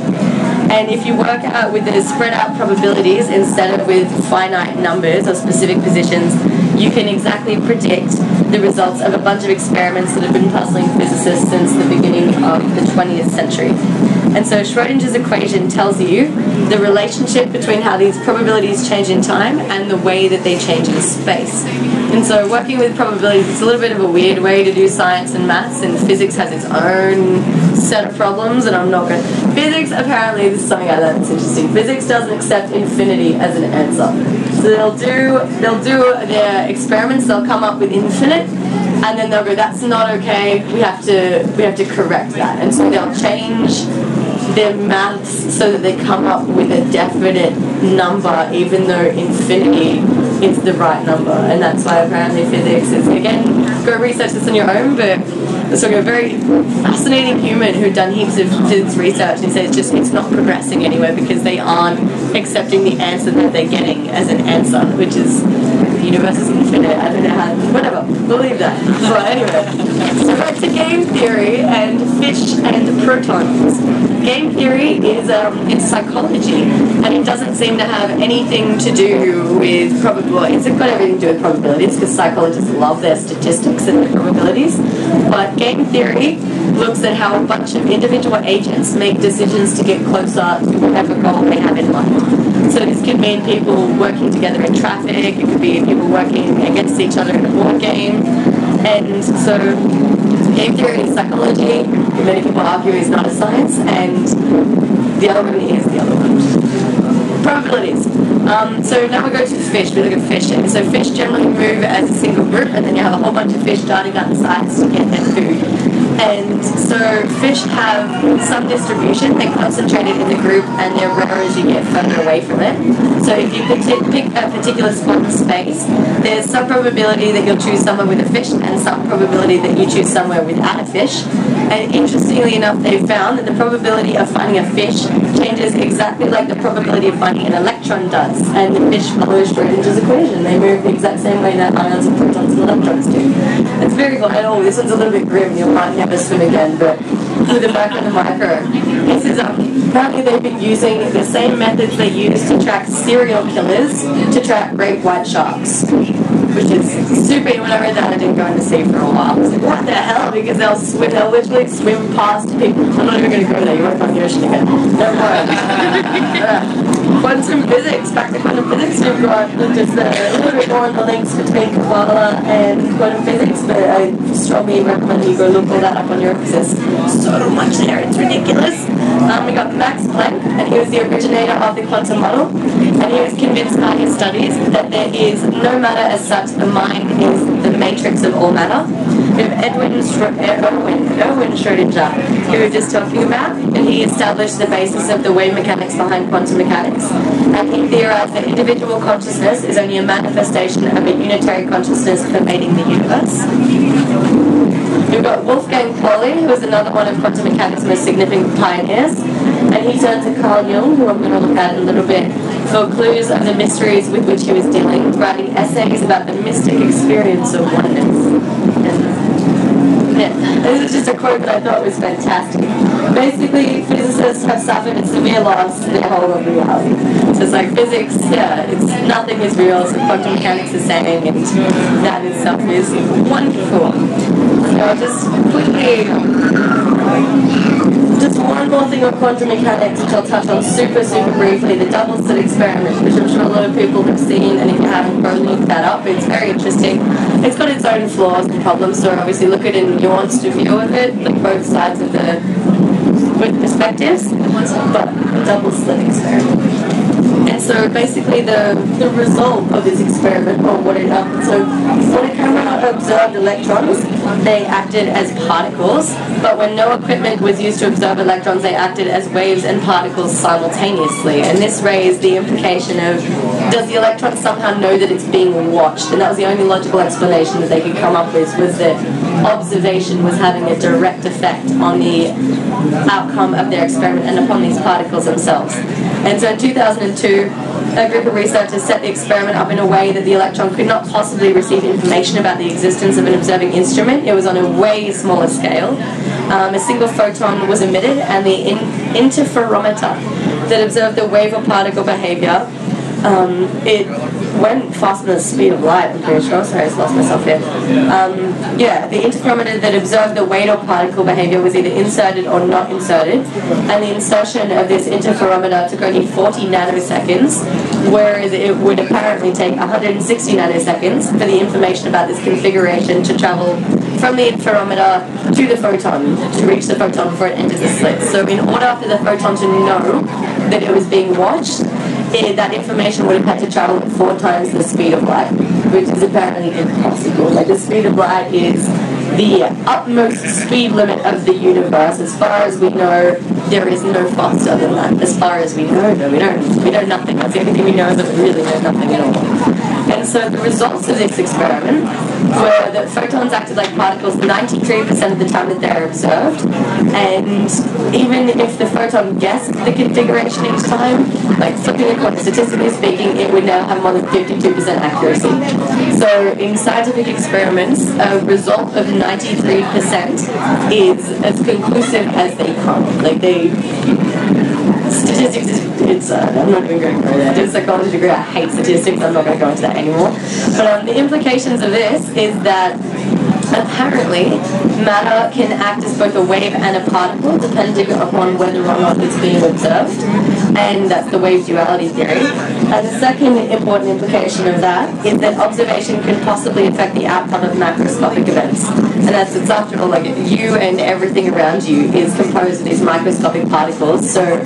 And if you work out with the spread out probabilities instead of with finite numbers or specific positions, you can exactly predict the results of a bunch of experiments that have been puzzling physicists since the beginning of the 20th century. And so Schrodinger's equation tells you the relationship between how these probabilities change in time and the way that they change in space. And so working with probabilities is a little bit of a weird way to do science and maths, and physics has its own set of problems, and I'm not going to... Physics, apparently, this is something I learned that's interesting. Physics doesn't accept infinity as an answer. So they'll do their experiments, they'll come up with infinite, and then they'll go, that's not okay, we have to correct that. And so they'll change their maths so that they come up with a definite number, even though infinity is the right number. And that's why apparently physics is, again, go research this on your own, but it's like a very fascinating human who'd done heaps of physics research, and he says it's not progressing anywhere because they aren't accepting the answer that they're getting as an answer, which is the universe is infinite. I don't know how, whatever, believe that. So anyway, so back to game theory and fish and protons. Game theory is it's psychology, and it doesn't seem to have anything to do with probabilities. It's got everything to do with probabilities because psychologists love their statistics and their probabilities. But game theory looks at how a bunch of individual agents make decisions to get closer to whatever goal they have in mind. So this could mean people working together in traffic, it could be people working against each other in a board game. And so game theory is psychology, many people argue is not a science, and the other one is the other one. Probabilities. So now we go to fish, we look at fish. And so fish generally move as a single group, and then you have a whole bunch of fish darting down the sides to get their food. And so fish have some distribution, they're concentrated in the group, and they're rarer as you get further away from it. So if you pick a particular spot in space, there's some probability that you'll choose somewhere with a fish and some probability that you choose somewhere without a fish. And interestingly enough, they've found that the probability of finding a fish changes exactly like the probability of finding an electron does. And the fish follows Schrodinger's equation. They move the exact same way that ions and protons and electrons do. It's very cool. I know this one's a little bit grim, you'll probably never swim again, but with the macro and the micro. This is apparently they've been using the same methods they use to track serial killers to track great white sharks. Which is super. When I read that, I didn't go in the sea for a while. I was like, what the hell? Because they'll literally swim past people. I'm not even going to go there. You won't find the ocean again. Don't worry. Quantum physics. Back to quantum physics. We've got just a little bit more on the links between Kabbalah and quantum physics, but I strongly recommend you go look all that up on your own because there's so much there. It's ridiculous. We got Max Planck, and he was the originator of the quantum model, and he was convinced by his studies that there is no matter as such. The mind is the matrix of all matter. We have Erwin Schrodinger, who we were just talking about, and he established the basis of the wave mechanics behind quantum mechanics. And he theorized that individual consciousness is only a manifestation of a unitary consciousness pervading the universe. We've got Wolfgang Pauli, who is another one of quantum mechanics' most significant pioneers, and he turned to Carl Jung, who I'm going to look at in a little bit, for clues of the mysteries with which he was dealing, writing essays about the mystic experience of oneness. Yeah, this is just a quote that I thought was fantastic. Basically, physicists have suffered a severe loss to their hold of reality. So it's like physics, yeah, nothing is real, so quantum mechanics is saying, and that itself is wonderful. So I'll just quickly, just one more thing on quantum mechanics, which I'll touch on super briefly, the double slit experiment, which I'm sure a lot of people have seen, and if you haven't, go look that up. It's very interesting. It's got its own flaws and problems, so obviously look at it in a nuanced view of it, like both sides of the perspectives, but a double slit experiment. And so basically the result of this experiment, or what it happened, so when a camera observed electrons, they acted as particles, but when no equipment was used to observe electrons, they acted as waves and particles simultaneously. And this raised the implication of, does the electron somehow know that it's being watched? And that was the only logical explanation that they could come up with, was that observation was having a direct effect on the outcome of their experiment and upon these particles themselves. And so in 2002, a group of researchers set the experiment up in a way that the electron could not possibly receive information about the existence of an observing instrument. It was on a way smaller scale. A single photon was emitted, and the interferometer that observed the wave or particle behavior, it went faster than the speed of light, I'm pretty sure. Sorry, I just lost myself here. Yeah, the interferometer that observed the wave or particle behavior was either inserted or not inserted, and the insertion of this interferometer took only 40 nanoseconds, whereas it would apparently take 160 nanoseconds for the information about this configuration to travel from the interferometer to the photon, to reach the photon before it entered the slit. So in order for the photon to know that it was being watched, that information would have had to travel at 4 times the speed of light, which is apparently impossible. Like, the speed of light is the utmost speed limit of the universe. As far as we know, there is no faster than that. As far as we know, no, we know nothing. That's the only thing we know, is that we really know nothing at all. And so the results of this experiment were that photons acted like particles 93% of the time that they're observed, and even if the photon guessed the configuration each time, like flipping a coin, statistically speaking, it would now have more than 52% accuracy. So in scientific experiments, a result of 93% is as conclusive as they come. Like, statistics is, I'm not even going to go there. I did a psychology degree, I hate statistics, I'm not going to go into that anymore. But the implications of this is that apparently matter can act as both a wave and a particle depending upon whether or not it's being observed, and that's the wave duality theory. And the second important implication of that is that observation can possibly affect the outcome of macroscopic events. And that's, it's after all, like, you and everything around you is composed of these microscopic particles. So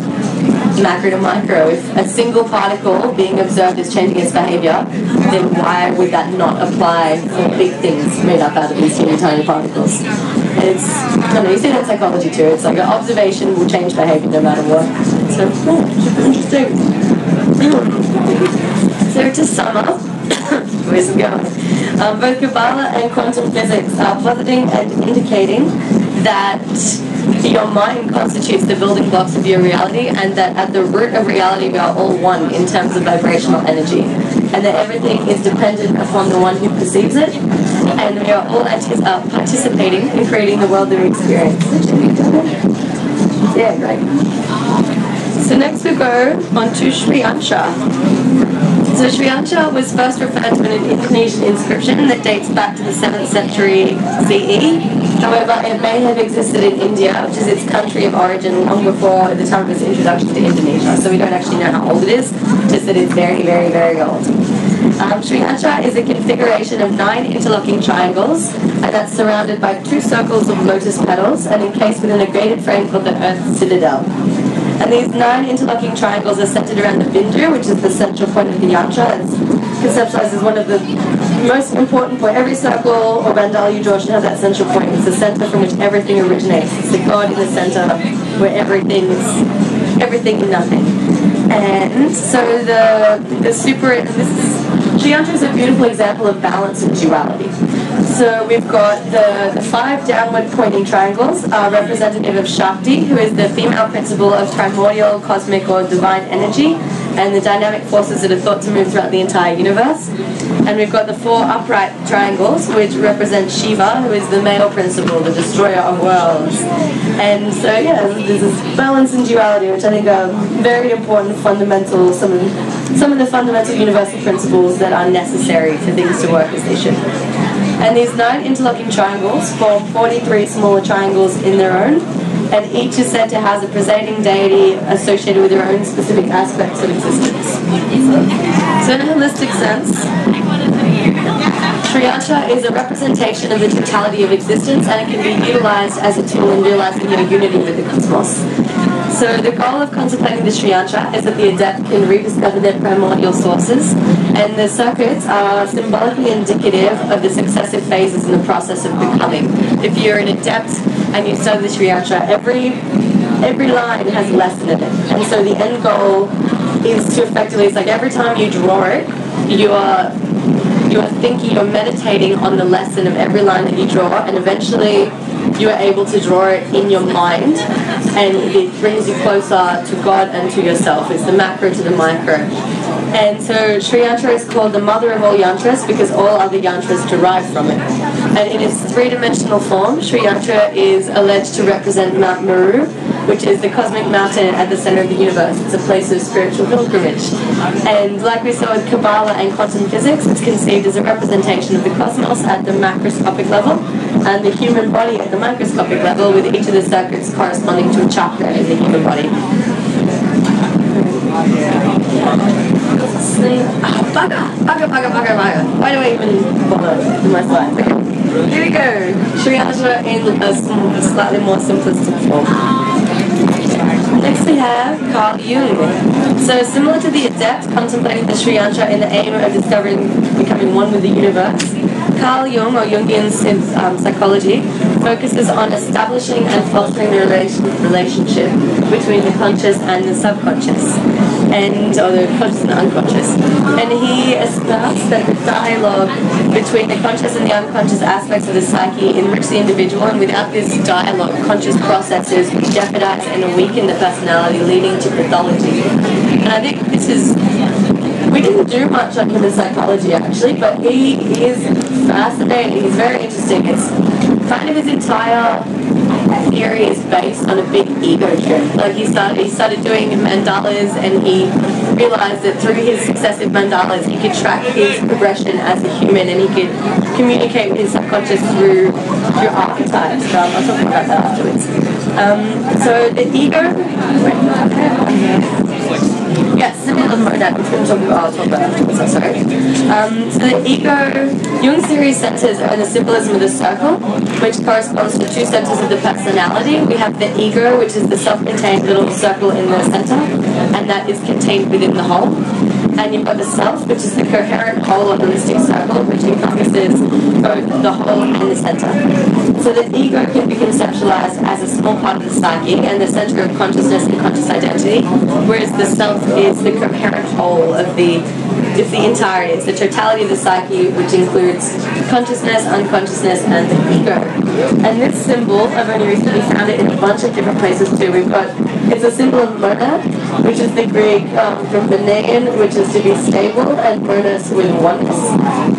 macro to micro, if a single particle being observed is changing its behavior, then why would that not apply for big things made up out of these teeny tiny particles? And it's, I don't know, you see that in psychology too. It's like an observation will change behavior no matter what. So, super interesting. So to sum up, where's it going? Both Kabbalah and quantum physics are positing and indicating that your mind constitutes the building blocks of your reality, and that at the root of reality we are all one in terms of vibrational energy, and that everything is dependent upon the one who perceives it, and we are all participating in creating the world that we experience. Yeah, great. So next we go on to Sri Ansha. So Sri Ansha was first referred to in an Indonesian inscription that dates back to the 7th century CE. However, it may have existed in India, which is its country of origin, long before the time of its introduction to Indonesia. So we don't actually know how old it is, just that it's very, very, very old. Sri Ansha is a configuration of 9 interlocking triangles, and that's surrounded by 2 circles of lotus petals and encased within a graded frame called the Earth Citadel. And these 9 interlocking triangles are centered around the Bindu, which is the central point of the yantra. It's conceptualized as one of the most important points. Every circle or bandala you draw should have that central point. It's the center from which everything originates. It's the God in the center where everything and nothing. And so Sri Ansha is a beautiful example of balance and duality. So we've got the 5 downward pointing triangles are representative of Shakti, who is the female principle of primordial, cosmic or divine energy, and the dynamic forces that are thought to move throughout the entire universe. And we've got the 4 upright triangles, which represent Shiva, who is the male principle, the destroyer of worlds. And so, yeah, there's this balance and duality, which I think are very important, fundamental, some of the fundamental universal principles that are necessary for things to work as they should. And these 9 interlocking triangles form 43 smaller triangles in their own, and each is said to house a presiding deity associated with their own specific aspects of existence. So in a holistic sense, Sri Yantra is a representation of the totality of existence, and it can be utilized as a tool in realizing your unity with the cosmos. So the goal of contemplating the Sri Yantra is that the adept can rediscover their primordial sources, and the circuits are symbolically indicative of the successive phases in the process of becoming. If you're an adept and you study the Sri Yantra, every line has a lesson in it, and so the end goal is to effectively, it's like every time you draw it, you are thinking, you're meditating on the lesson of every line that you draw, and eventually you are able to draw it in your mind, and it brings you closer to God and to yourself. It's the macro to the micro. And so Sri Yantra is called the mother of all yantras because all other yantras derive from it. And in its 3-dimensional form, Sri Yantra is alleged to represent Mount Meru, which is the cosmic mountain at the center of the universe. It's a place of spiritual pilgrimage. And like we saw with Kabbalah and quantum physics, it's conceived as a representation of the cosmos at the macroscopic level and the human body at the microscopic level, with each of the circuits corresponding to a chakra in the human body. Bugger. Why do I even bother in my slides? Okay. Here we go. Sri Yantra in a slightly more simplistic form. Next we have Carl Jung. So similar to the adept contemplating the Sri Yantra in the aim of becoming one with the universe, Carl Jung, or Jungian psychology, focuses on establishing and fostering the relationship between the conscious and the subconscious, or the conscious and the unconscious. And he asserts that the dialogue between the conscious and the unconscious aspects of the psyche enrich the individual, and without this dialogue, conscious processes would jeopardize and weaken the personality, leading to pathology. And I think this is... We didn't do much on human psychology, actually, but he is fascinating. He's very interesting. It's kind of his entire theory is based on a big ego trip. Like he started doing mandalas, and he realized that through his successive mandalas, he could track his progression as a human, and he could communicate with his subconscious through archetypes. So I'll talk about that afterwards. So the ego. Yes, I'm going to I'll talk about afterwards, I'm sorry. So the ego, Jung's theory centers on the symbolism of the circle, which corresponds to 2 centers of the personality. We have the ego, which is the self-contained little circle in the center, and that is contained within the whole. And you've got the self, which is the coherent whole or holistic circle, which encompasses both the whole and the center. So the ego can be conceptualized as a small part of the psyche and the center of consciousness and conscious identity, whereas the self is the coherent whole of it's the entirety, it's the totality of the psyche, which includes consciousness, unconsciousness, and the ego. And this symbol, I've only recently found it in a bunch of different places too. It's a symbol of monad, which is the Greek from Benean, which is to be stable, and monas with oneness.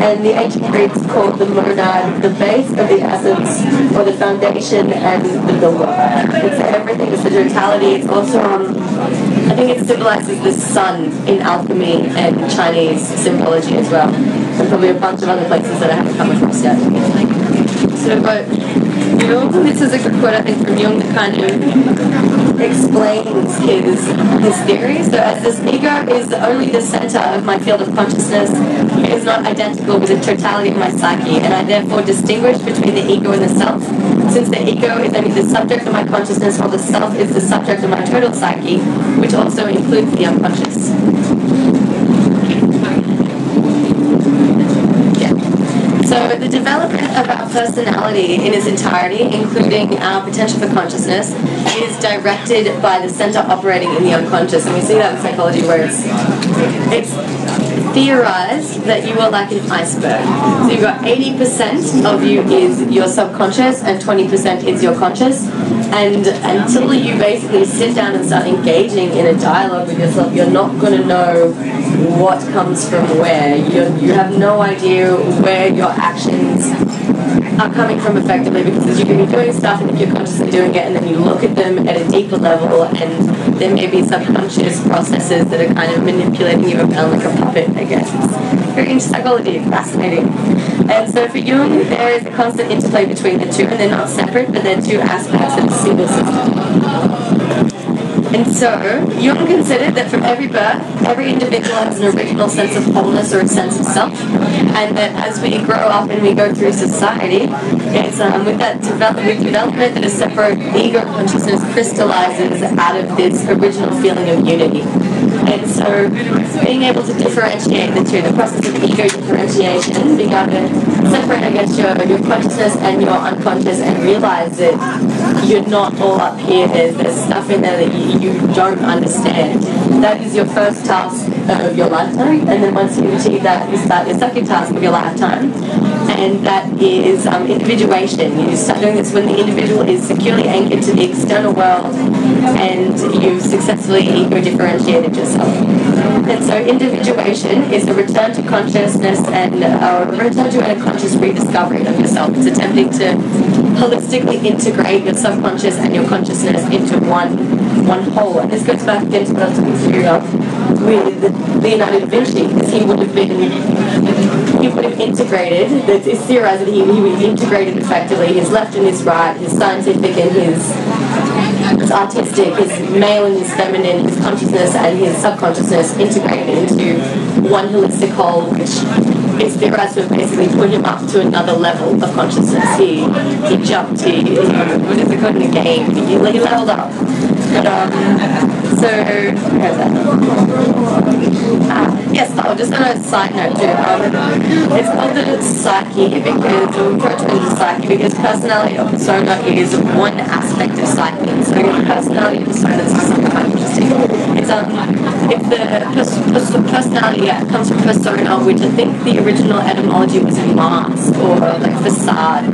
And the ancient Greeks called the monad the base of the essence, or the foundation, and the builder. It's everything, it's the totality. It's also, I think it symbolizes the sun in alchemy and Chinese symbology as well, and probably a bunch of other places that I haven't come across yet. So, but this is a good quote, I think, from Jung that kind of explains his theory. So, as this ego is only the center of my field of consciousness, it is not identical with the totality of my psyche, and I therefore distinguish between the ego and the self, since the ego is only the subject of my consciousness, while the self is the subject of my total psyche, which also includes the unconscious. So the development of our personality in its entirety, including our potential for consciousness, is directed by the center operating in the unconscious. And we see that in psychology, where it's theorized that you are like an iceberg. So you've got 80% of you is your subconscious and 20% is your conscious. And until you basically sit down and start engaging in a dialogue with yourself, you're not going to know what comes from where. You have no idea where your actions are coming from effectively, because you can be doing stuff and if you're consciously doing it and then you look at them at a deeper level and there may be subconscious processes that are kind of manipulating you around like a puppet, I guess. It's very interesting psychology, fascinating. And so for Jung, there is a constant interplay between the two, and they're not separate, but they're two aspects of a single system. And so, Jung considered that from every birth, every individual has an original sense of wholeness or a sense of self, and that as we grow up and we go through society, it's with development that a separate ego consciousness crystallizes out of this original feeling of unity. And so, being able to differentiate the two, the process of ego differentiation, being able to separate, I guess, your consciousness and your unconscious and realize that you're not all up here, there's stuff in there that you don't understand. That is your first task of your lifetime, and then once you achieve that, you start your second task of your lifetime, and that is individuation. You start doing this when the individual is securely anchored to the external world and you've successfully ego-differentiated yourself. And so individuation is a return to consciousness and a return to a conscious rediscovery of yourself. It's attempting to holistically integrate your subconscious and your consciousness into one whole. And this goes back again to what I was talking about with Leonardo da Vinci, because he would have integrated, it's theorized that he integrated effectively his left and his right, his scientific and his artistic, his male and his feminine, his consciousness and his subconsciousness integrated into one holistic whole, which is theorized to have basically put him up to another level of consciousness. He jumped, what is it called in the game? He leveled up. But, so, where's that? Yes, just on a side note too, it's called the psyche because, or approach to psyche, because personality or persona is one aspect of psyche. So personality persona is something quite interesting. It's the personality comes from persona, which I think the original etymology was mask or like facade.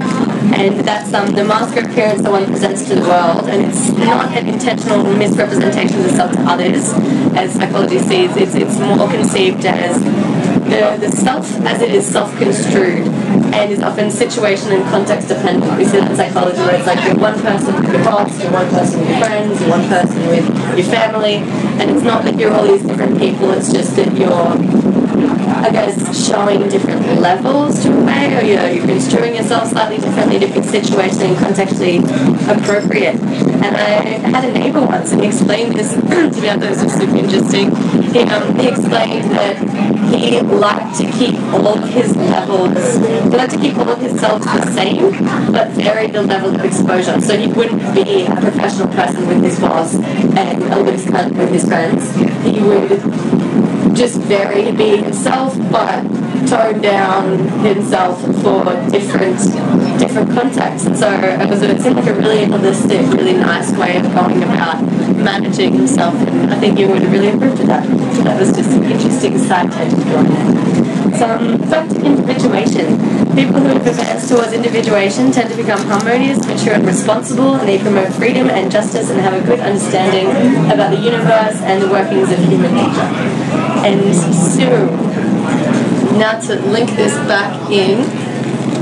And that's the mask or appearance that one presents to the world, and it's not an intentional misrepresentation of the self to others, as psychology sees. It's more conceived as the self as it is self-construed and is often situation and context dependent. We see that in psychology where it's like you're one person with your boss, you're one person with your friends, you're one person with your family, and it's not that you're all these different people, it's just that you're, I guess, showing different levels to a way, or you're construing yourself slightly differently, different situation and contextually appropriate. And I had a neighbor once, and he explained this to me. I thought this was super interesting. He explained that he liked to keep all of his levels, he liked to keep all of his selves the same, but vary the level of exposure. So he wouldn't be a professional person with his boss and a loose cunt with his friends. He would just vary, he'd be himself, but tone down himself for different contexts. And so it seemed like a really holistic, really nice way of going about managing himself, and I think you would have really approved of that. So that was just an interesting side tangent going there. So back to individuation. People who have advanced towards individuation tend to become harmonious, mature and responsible, and they promote freedom and justice and have a good understanding about the universe and the workings of human nature. And so, now to link this back in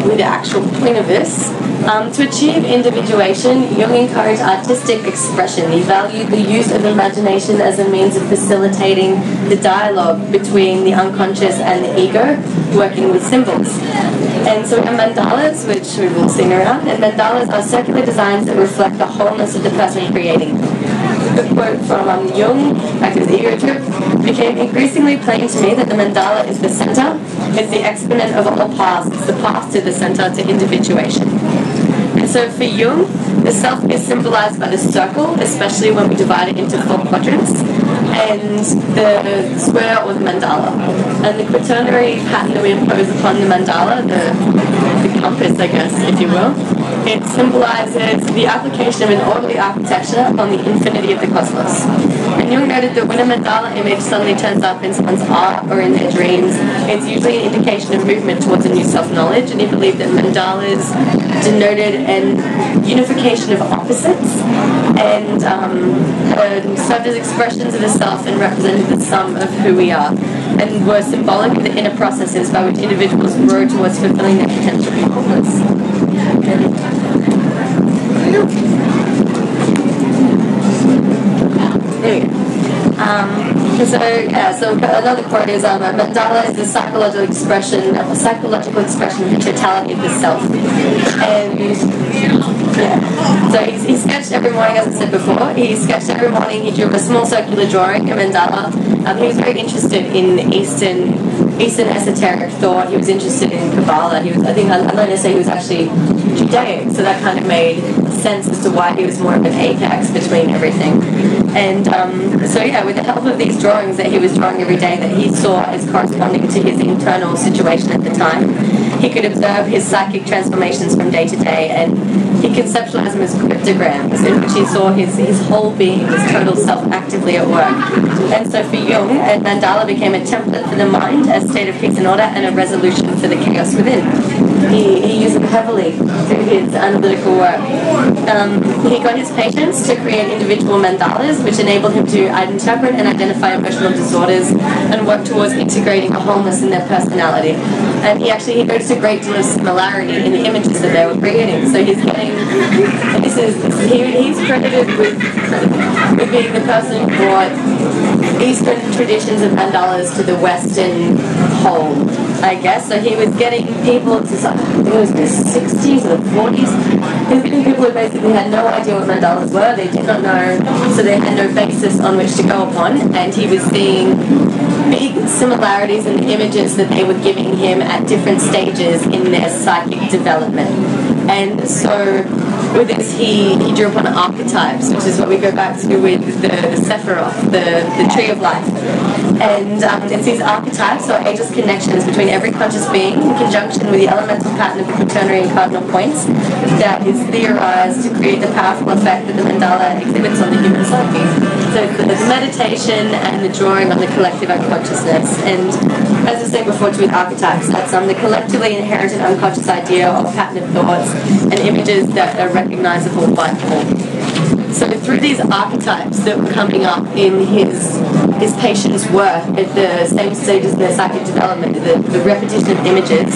with the actual point of this, to achieve individuation, Jung encouraged artistic expression. He valued the use of imagination as a means of facilitating the dialogue between the unconscious and the ego, working with symbols. And so we have mandalas, which we've all seen around, and mandalas are circular designs that reflect the wholeness of the person creating. The quote from Jung, back to the ego trip, became increasingly plain to me that the mandala is the center, it's the exponent of all paths, it's the path to the center, to individuation. And so for Jung, the self is symbolized by the circle, especially when we divide it into 4 quadrants, and the square or the mandala. And the quaternary pattern that we impose upon the mandala, the compass, I guess, if you will, it symbolizes the application of an orderly architecture upon the infinity of the cosmos. And Jung noted that when a mandala image suddenly turns up in someone's art or in their dreams, it's usually an indication of movement towards a new self-knowledge, and he believed that mandalas denoted an unification of opposites and served as expressions of the self and represented the sum of who we are, and were symbolic of the inner processes by which individuals grow towards fulfilling their potential purpose. There we go. So another quote is, a mandala is the psychological expression of the totality of the self. And yeah, so he sketched every morning, as I said before. He sketched every morning. He drew a small circular drawing, a mandala. He was very interested in Eastern esoteric thought. He was interested in Kabbalah. I think I learned to say he was actually Judaic, so that kind of made sense as to why he was more of an apex between everything. And so yeah, with the help of these drawings that he was drawing every day that he saw as corresponding to his internal situation at the time, he could observe his psychic transformations from day to day, and he conceptualized them as cryptograms in which he saw his whole being, his total self actively at work. And so for Jung, a mandala became a template for the mind, a state of peace and order, and a resolution for the chaos within. He used them heavily through his analytical work. He got his patients to create individual mandalas, which enabled him to interpret and identify emotional disorders and work towards integrating a wholeness in their personality. And he noticed a great deal of similarity in the images that they were creating. So he's credited with being the person who brought Eastern traditions of mandalas to the Western whole, I guess. So he was getting people to, it was in the 60s or the 40s. He was getting people who basically had no idea what mandalas were. They did not know, so they had no basis on which to go upon. And he was seeing big similarities in the images that they were giving him at different stages in their psychic development. And so with this, he drew upon archetypes, which is what we go back to with the Sephiroth, the tree of life. And it's these archetypes, or ageless connections between every conscious being in conjunction with the elemental pattern of the quaternary and cardinal points that is theorized to create the powerful effect that the mandala exhibits on the human psyche. So the meditation and the drawing on the collective unconsciousness. And as I said before, with archetypes, that's the collectively inherited unconscious idea of pattern of thoughts and images that are recognizable by all. So through these archetypes that were coming up in his patient's work at the same stages in their psychic development, the repetition of images,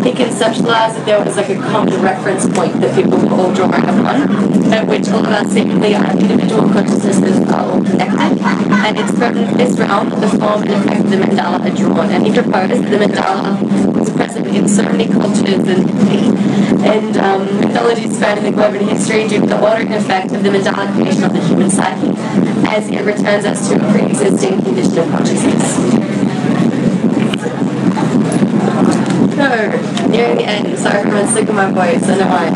he conceptualized that there was like a common reference point that people were all drawing upon, at which all of our seemingly individual consciousnesses are all connected. And it's from this realm that the form and effect of the mandala are drawn. And he proposed that the mandala was present in so many cultures and mythologies spanning the globe in history due to the order and effect of the mandala creation of the human psyche as it returns us to a pre-existing condition of consciousness. So, nearing the end. Sorry for everyone's sick of my voice. I know I am.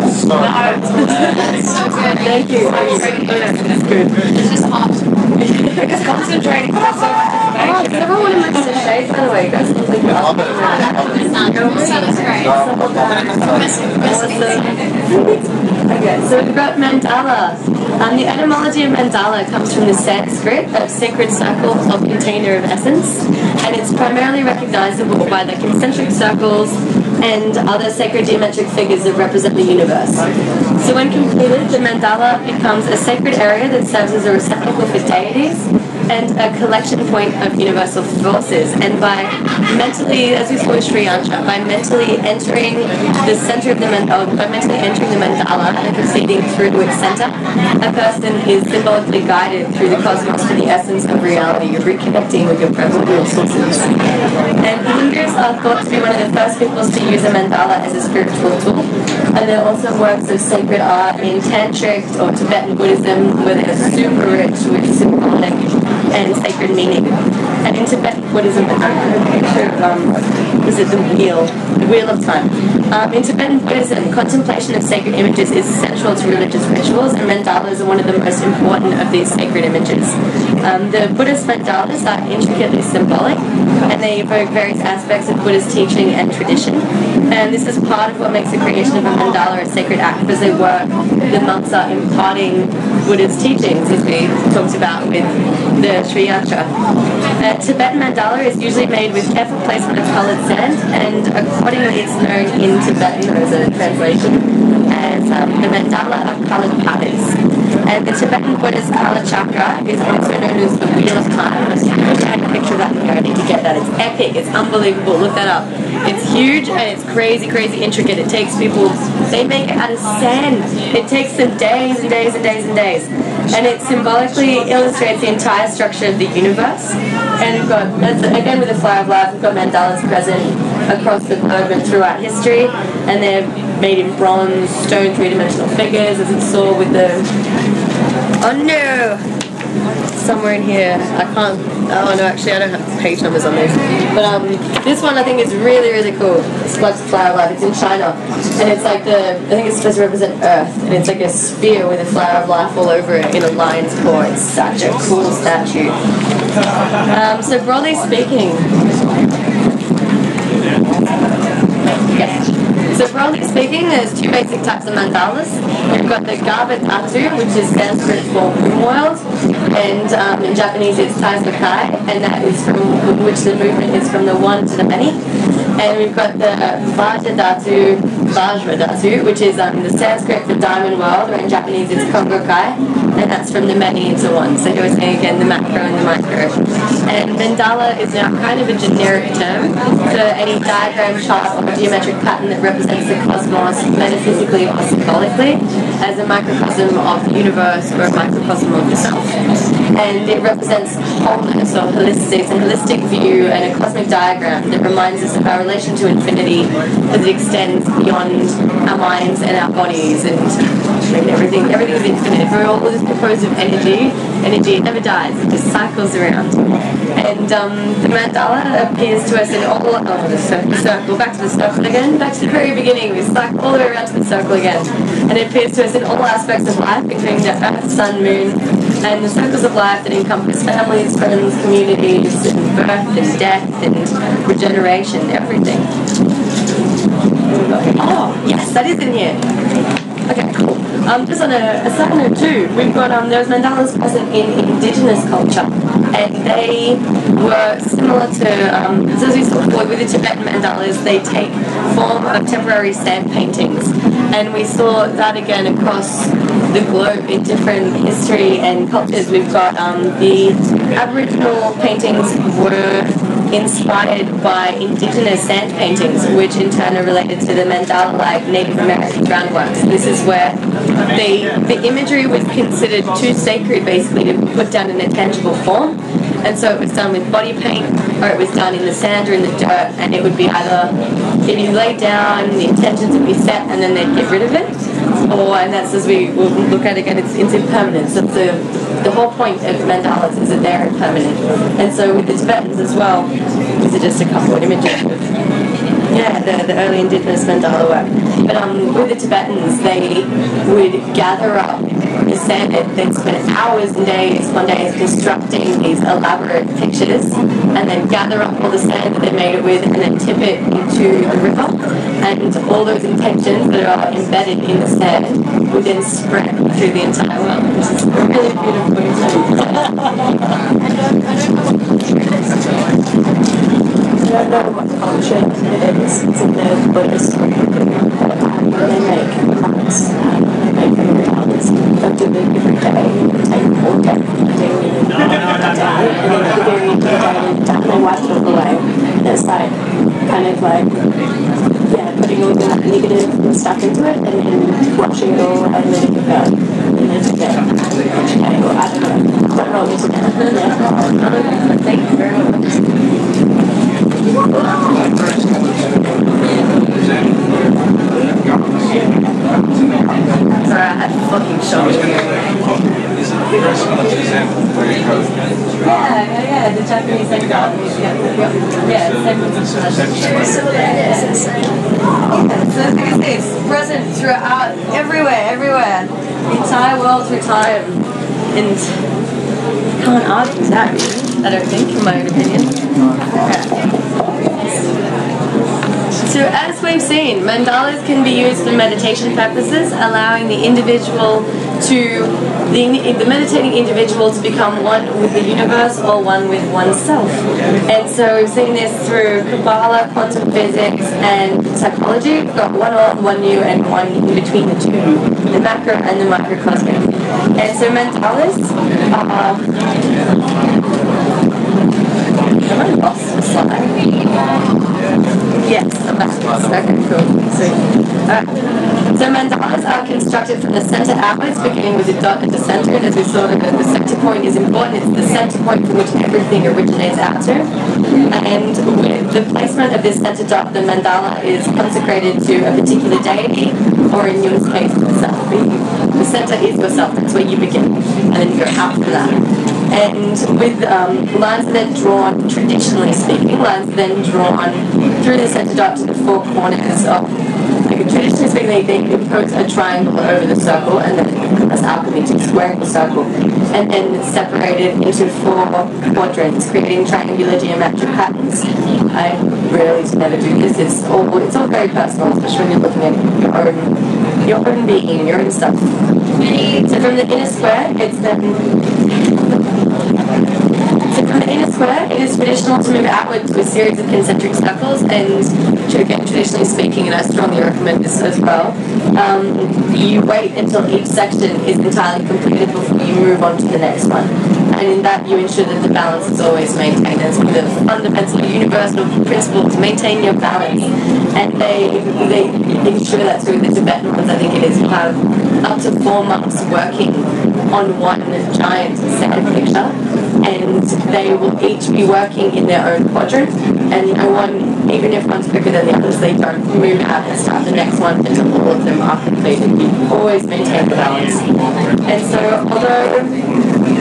Thank you. It's good. It's just hot. It's concentrating. Does everyone want to mix the shades, by the way? You guys look like you're up. Okay, so we've got mandala. The etymology of mandala comes from the Sanskrit of sacred circle or container of essence, and it's primarily recognizable by the concentric circles and other sacred geometric figures that represent the universe. So when completed, the mandala becomes a sacred area that serves as a receptacle for deities and a collection point of universal forces. And by mentally, as we saw with Sri Yantra, by mentally entering the center of the mandala, by mentally entering the mandala and proceeding through its center, a person is symbolically guided through the cosmos to the essence of reality. You're reconnecting with your primordial sources. And Hindus are thought to be one of the first peoples to use a mandala as a spiritual tool. And there are also works of sacred art in Tantric or Tibetan Buddhism where they're super rich with symbolic and sacred meaning. And in Tibetan Buddhism, I have a picture of, is it the wheel of time? In Tibetan Buddhism, contemplation of sacred images is central to religious rituals, and mandalas are one of the most important of these sacred images. The Buddhist mandalas are intricately symbolic, and they evoke various aspects of Buddhist teaching and tradition. And this is part of what makes the creation of a mandala a sacred act, because the monks are imparting Buddha's teachings, as we talked about with the Sri Yatra. Tibetan mandala is usually made with careful placement of coloured sand, and accordingly it's known in Tibetan, as a translation, as the mandala of coloured patterns. And the Tibetan Buddhist Kala Chakra is also known as the Wheel of Time. I had a picture of that here. I need to get that. It's epic. It's unbelievable. Look that up. It's huge and it's crazy, crazy intricate. It takes people, they make it out of sand. It takes them days and days and days and days. And it symbolically illustrates the entire structure of the universe. And we've got, again with the Flower of Life, we've got mandalas present across the globe and throughout history. And they're made in bronze, stone, three-dimensional figures, as we saw with the... Oh no! Somewhere in here, I can't... Oh no, actually I don't have page numbers on this. But this one I think is really, really cool. It's like Flower of Life. It's in China. And it's like I think it's supposed to represent Earth. And it's like a sphere with a Flower of Life all over it in a lion's paw. It's such a cool statue. So broadly speaking... So broadly speaking, there's two basic types of mandalas. We've got the Garbha Dhatu, which is Sanskrit for moon world, and in Japanese it's Psyfari, and that is from which the movement is from the one to the many. And we've got the Vajra Dhatu, which is the Sanskrit for diamond world, or in Japanese it's Kongokai, and that's from the many into one. So here we're saying again the macro and the micro. And mandala is now kind of a generic term for any diagram, chart, or geometric pattern that represents the cosmos metaphysically or symbolically as a microcosm of the universe or a microcosm of yourself. And it represents wholeness or holistic, a holistic view and a cosmic diagram that reminds us of our relation to infinity as it extends beyond our minds and our bodies, and everything is infinite. We're all just composed of energy. Energy, it never dies, it just cycles around. And the mandala appears to us in all, the circle, back to the circle again, back to the very beginning, we cycle all the way around to the circle again. And it appears to us in all aspects of life, including the earth, sun, moon, and the circles of life that encompass families, friends, communities, and birth and death and regeneration, everything. Oh, yes, that is in here. Okay, cool. Just on a side note too, we've got those mandalas present in indigenous culture, and they were similar to, so as we saw before with the Tibetan mandalas, they take form of temporary sand paintings, and we saw that again across the globe in different history and cultures. We've got the Aboriginal paintings were inspired by indigenous sand paintings, which in turn are related to the mandala-like Native American groundworks. This is where the imagery was considered too sacred, basically, to be put down in a tangible form, and so it was done with body paint, or it was done in the sand or in the dirt, and it would be either, if you lay down, the intentions would be set, and then they'd get rid of it, and that's, as we will look at again, it's impermanence. That's the whole point of mandalas, is that they're impermanent. And so with the Tibetans as well, these are just a couple of images of the early indigenous mandala work. But with the Tibetans, they would gather up the sand. They'd spend hours and days, one day, constructing these elaborate pictures, and then gather up all the sand that they made it with, and then tip it into the river. And all those intentions that are embedded in the sand would then spread through the entire world, which is a really beautiful I don't know what culture it is. It's in the Buddhist they make monks, they make them mandalas. They'll do it every day, take all day, doing it down, and then at the very end of the day, they wipe it all away. And it's like, kind of like, putting all the negative stuff into it, and then washing it all and letting it go. And then it's okay. Or I don't know. Quite wrong, isn't it? Thank you very much. Sorry, I had fucking shock. Yeah, the Japanese like that. So I think it's present throughout, everywhere. The entire world through time. And can't argue that, really, I don't think, in my own opinion. So as we've seen, mandalas can be used for meditation purposes, allowing the individual to the meditating individual to become one with the universe or one with oneself. And so we've seen this through Kabbalah, quantum physics, and psychology. We've got one old, one new, and one in between the two, the macro and the microcosmic. And so mandalas are... Have I lost the slide? Yes, I'm back. Okay, cool. So mandalas are constructed from the center outwards, beginning with a dot at the center, and as we saw, the center point is important. It's the center point from which everything originates out to. And with the placement of this center dot, the mandala is consecrated to a particular deity, or in Jung's case, yourself. The center is yourself, that's where you begin, and then you go out from that. And with lines that are drawn, traditionally speaking, lines then drawn through the center dot to the four corners of, traditionally speaking, they impose a triangle over the circle, and then as alchemy to squaring the circle, and then it's separated into four quadrants, creating triangular geometric patterns. I rarely to never do this. It's all very personal, especially when you're looking at your own being, your own stuff. So from the inner square, it is traditional to move outward to a series of concentric circles, and again, traditionally speaking, and I strongly recommend this as well, you wait until each section is entirely completed before you move on to the next one. And in that, you ensure that the balance is always maintained. It's one of the fundamental universal principles: maintain your balance. And they ensure that through the Tibetan ones. I think it is you have up to 4 months working on one giant sand picture, and they will each be working in their own quadrant, and no one, even if one's quicker than the others, they don't move out and start the next one until all of them are completed. You always maintain the balance. And so, although,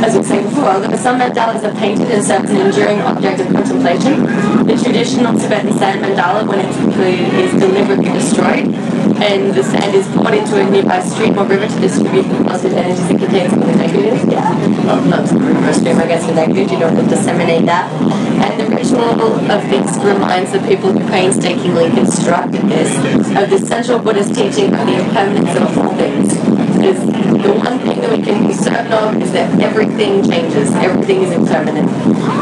as we were saying before, although some mandalas are painted and serve as an enduring object of contemplation, the traditional Tibetan sand mandala, when it's completed, is deliberately destroyed, and the sand is poured into a nearby stream or river to distribute the positive energies it contains from the negative. Yeah, well, not to the river or stream, I guess, the negative. You don't have to disseminate that. And the ritual of this reminds the people who painstakingly constructed this of the central Buddhist teaching of the impermanence of all things. Because the one thing that we can be certain of is that everything changes, everything is impermanent.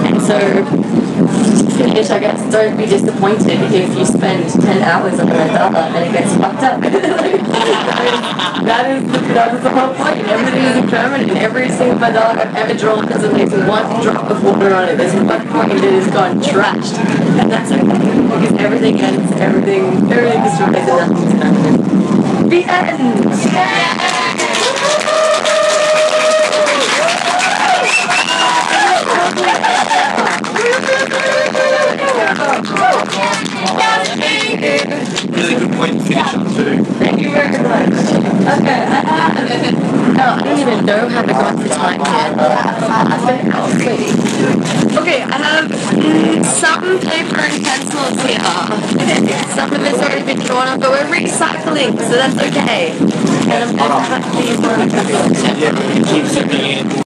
And so, to finish, I guess, don't be disappointed if you spend 10 hours on a mandala and it gets fucked up. that is the whole point. Everything is impermanent. Every single mandala I've ever drawn has at least one drop of water on it. There's one point that has gone trashed. And that's okay, because everything ends, everything destroys, and nothing's permanent. The end! Really good point to finish on too. Thank you very much. Okay, I don't even know how to go on for time yet. Okay, I have some paper and pencils here. Some of it's already been drawn up, but we're recycling, so that's okay. And I'm going to cut these ones. Yeah, keep sending in.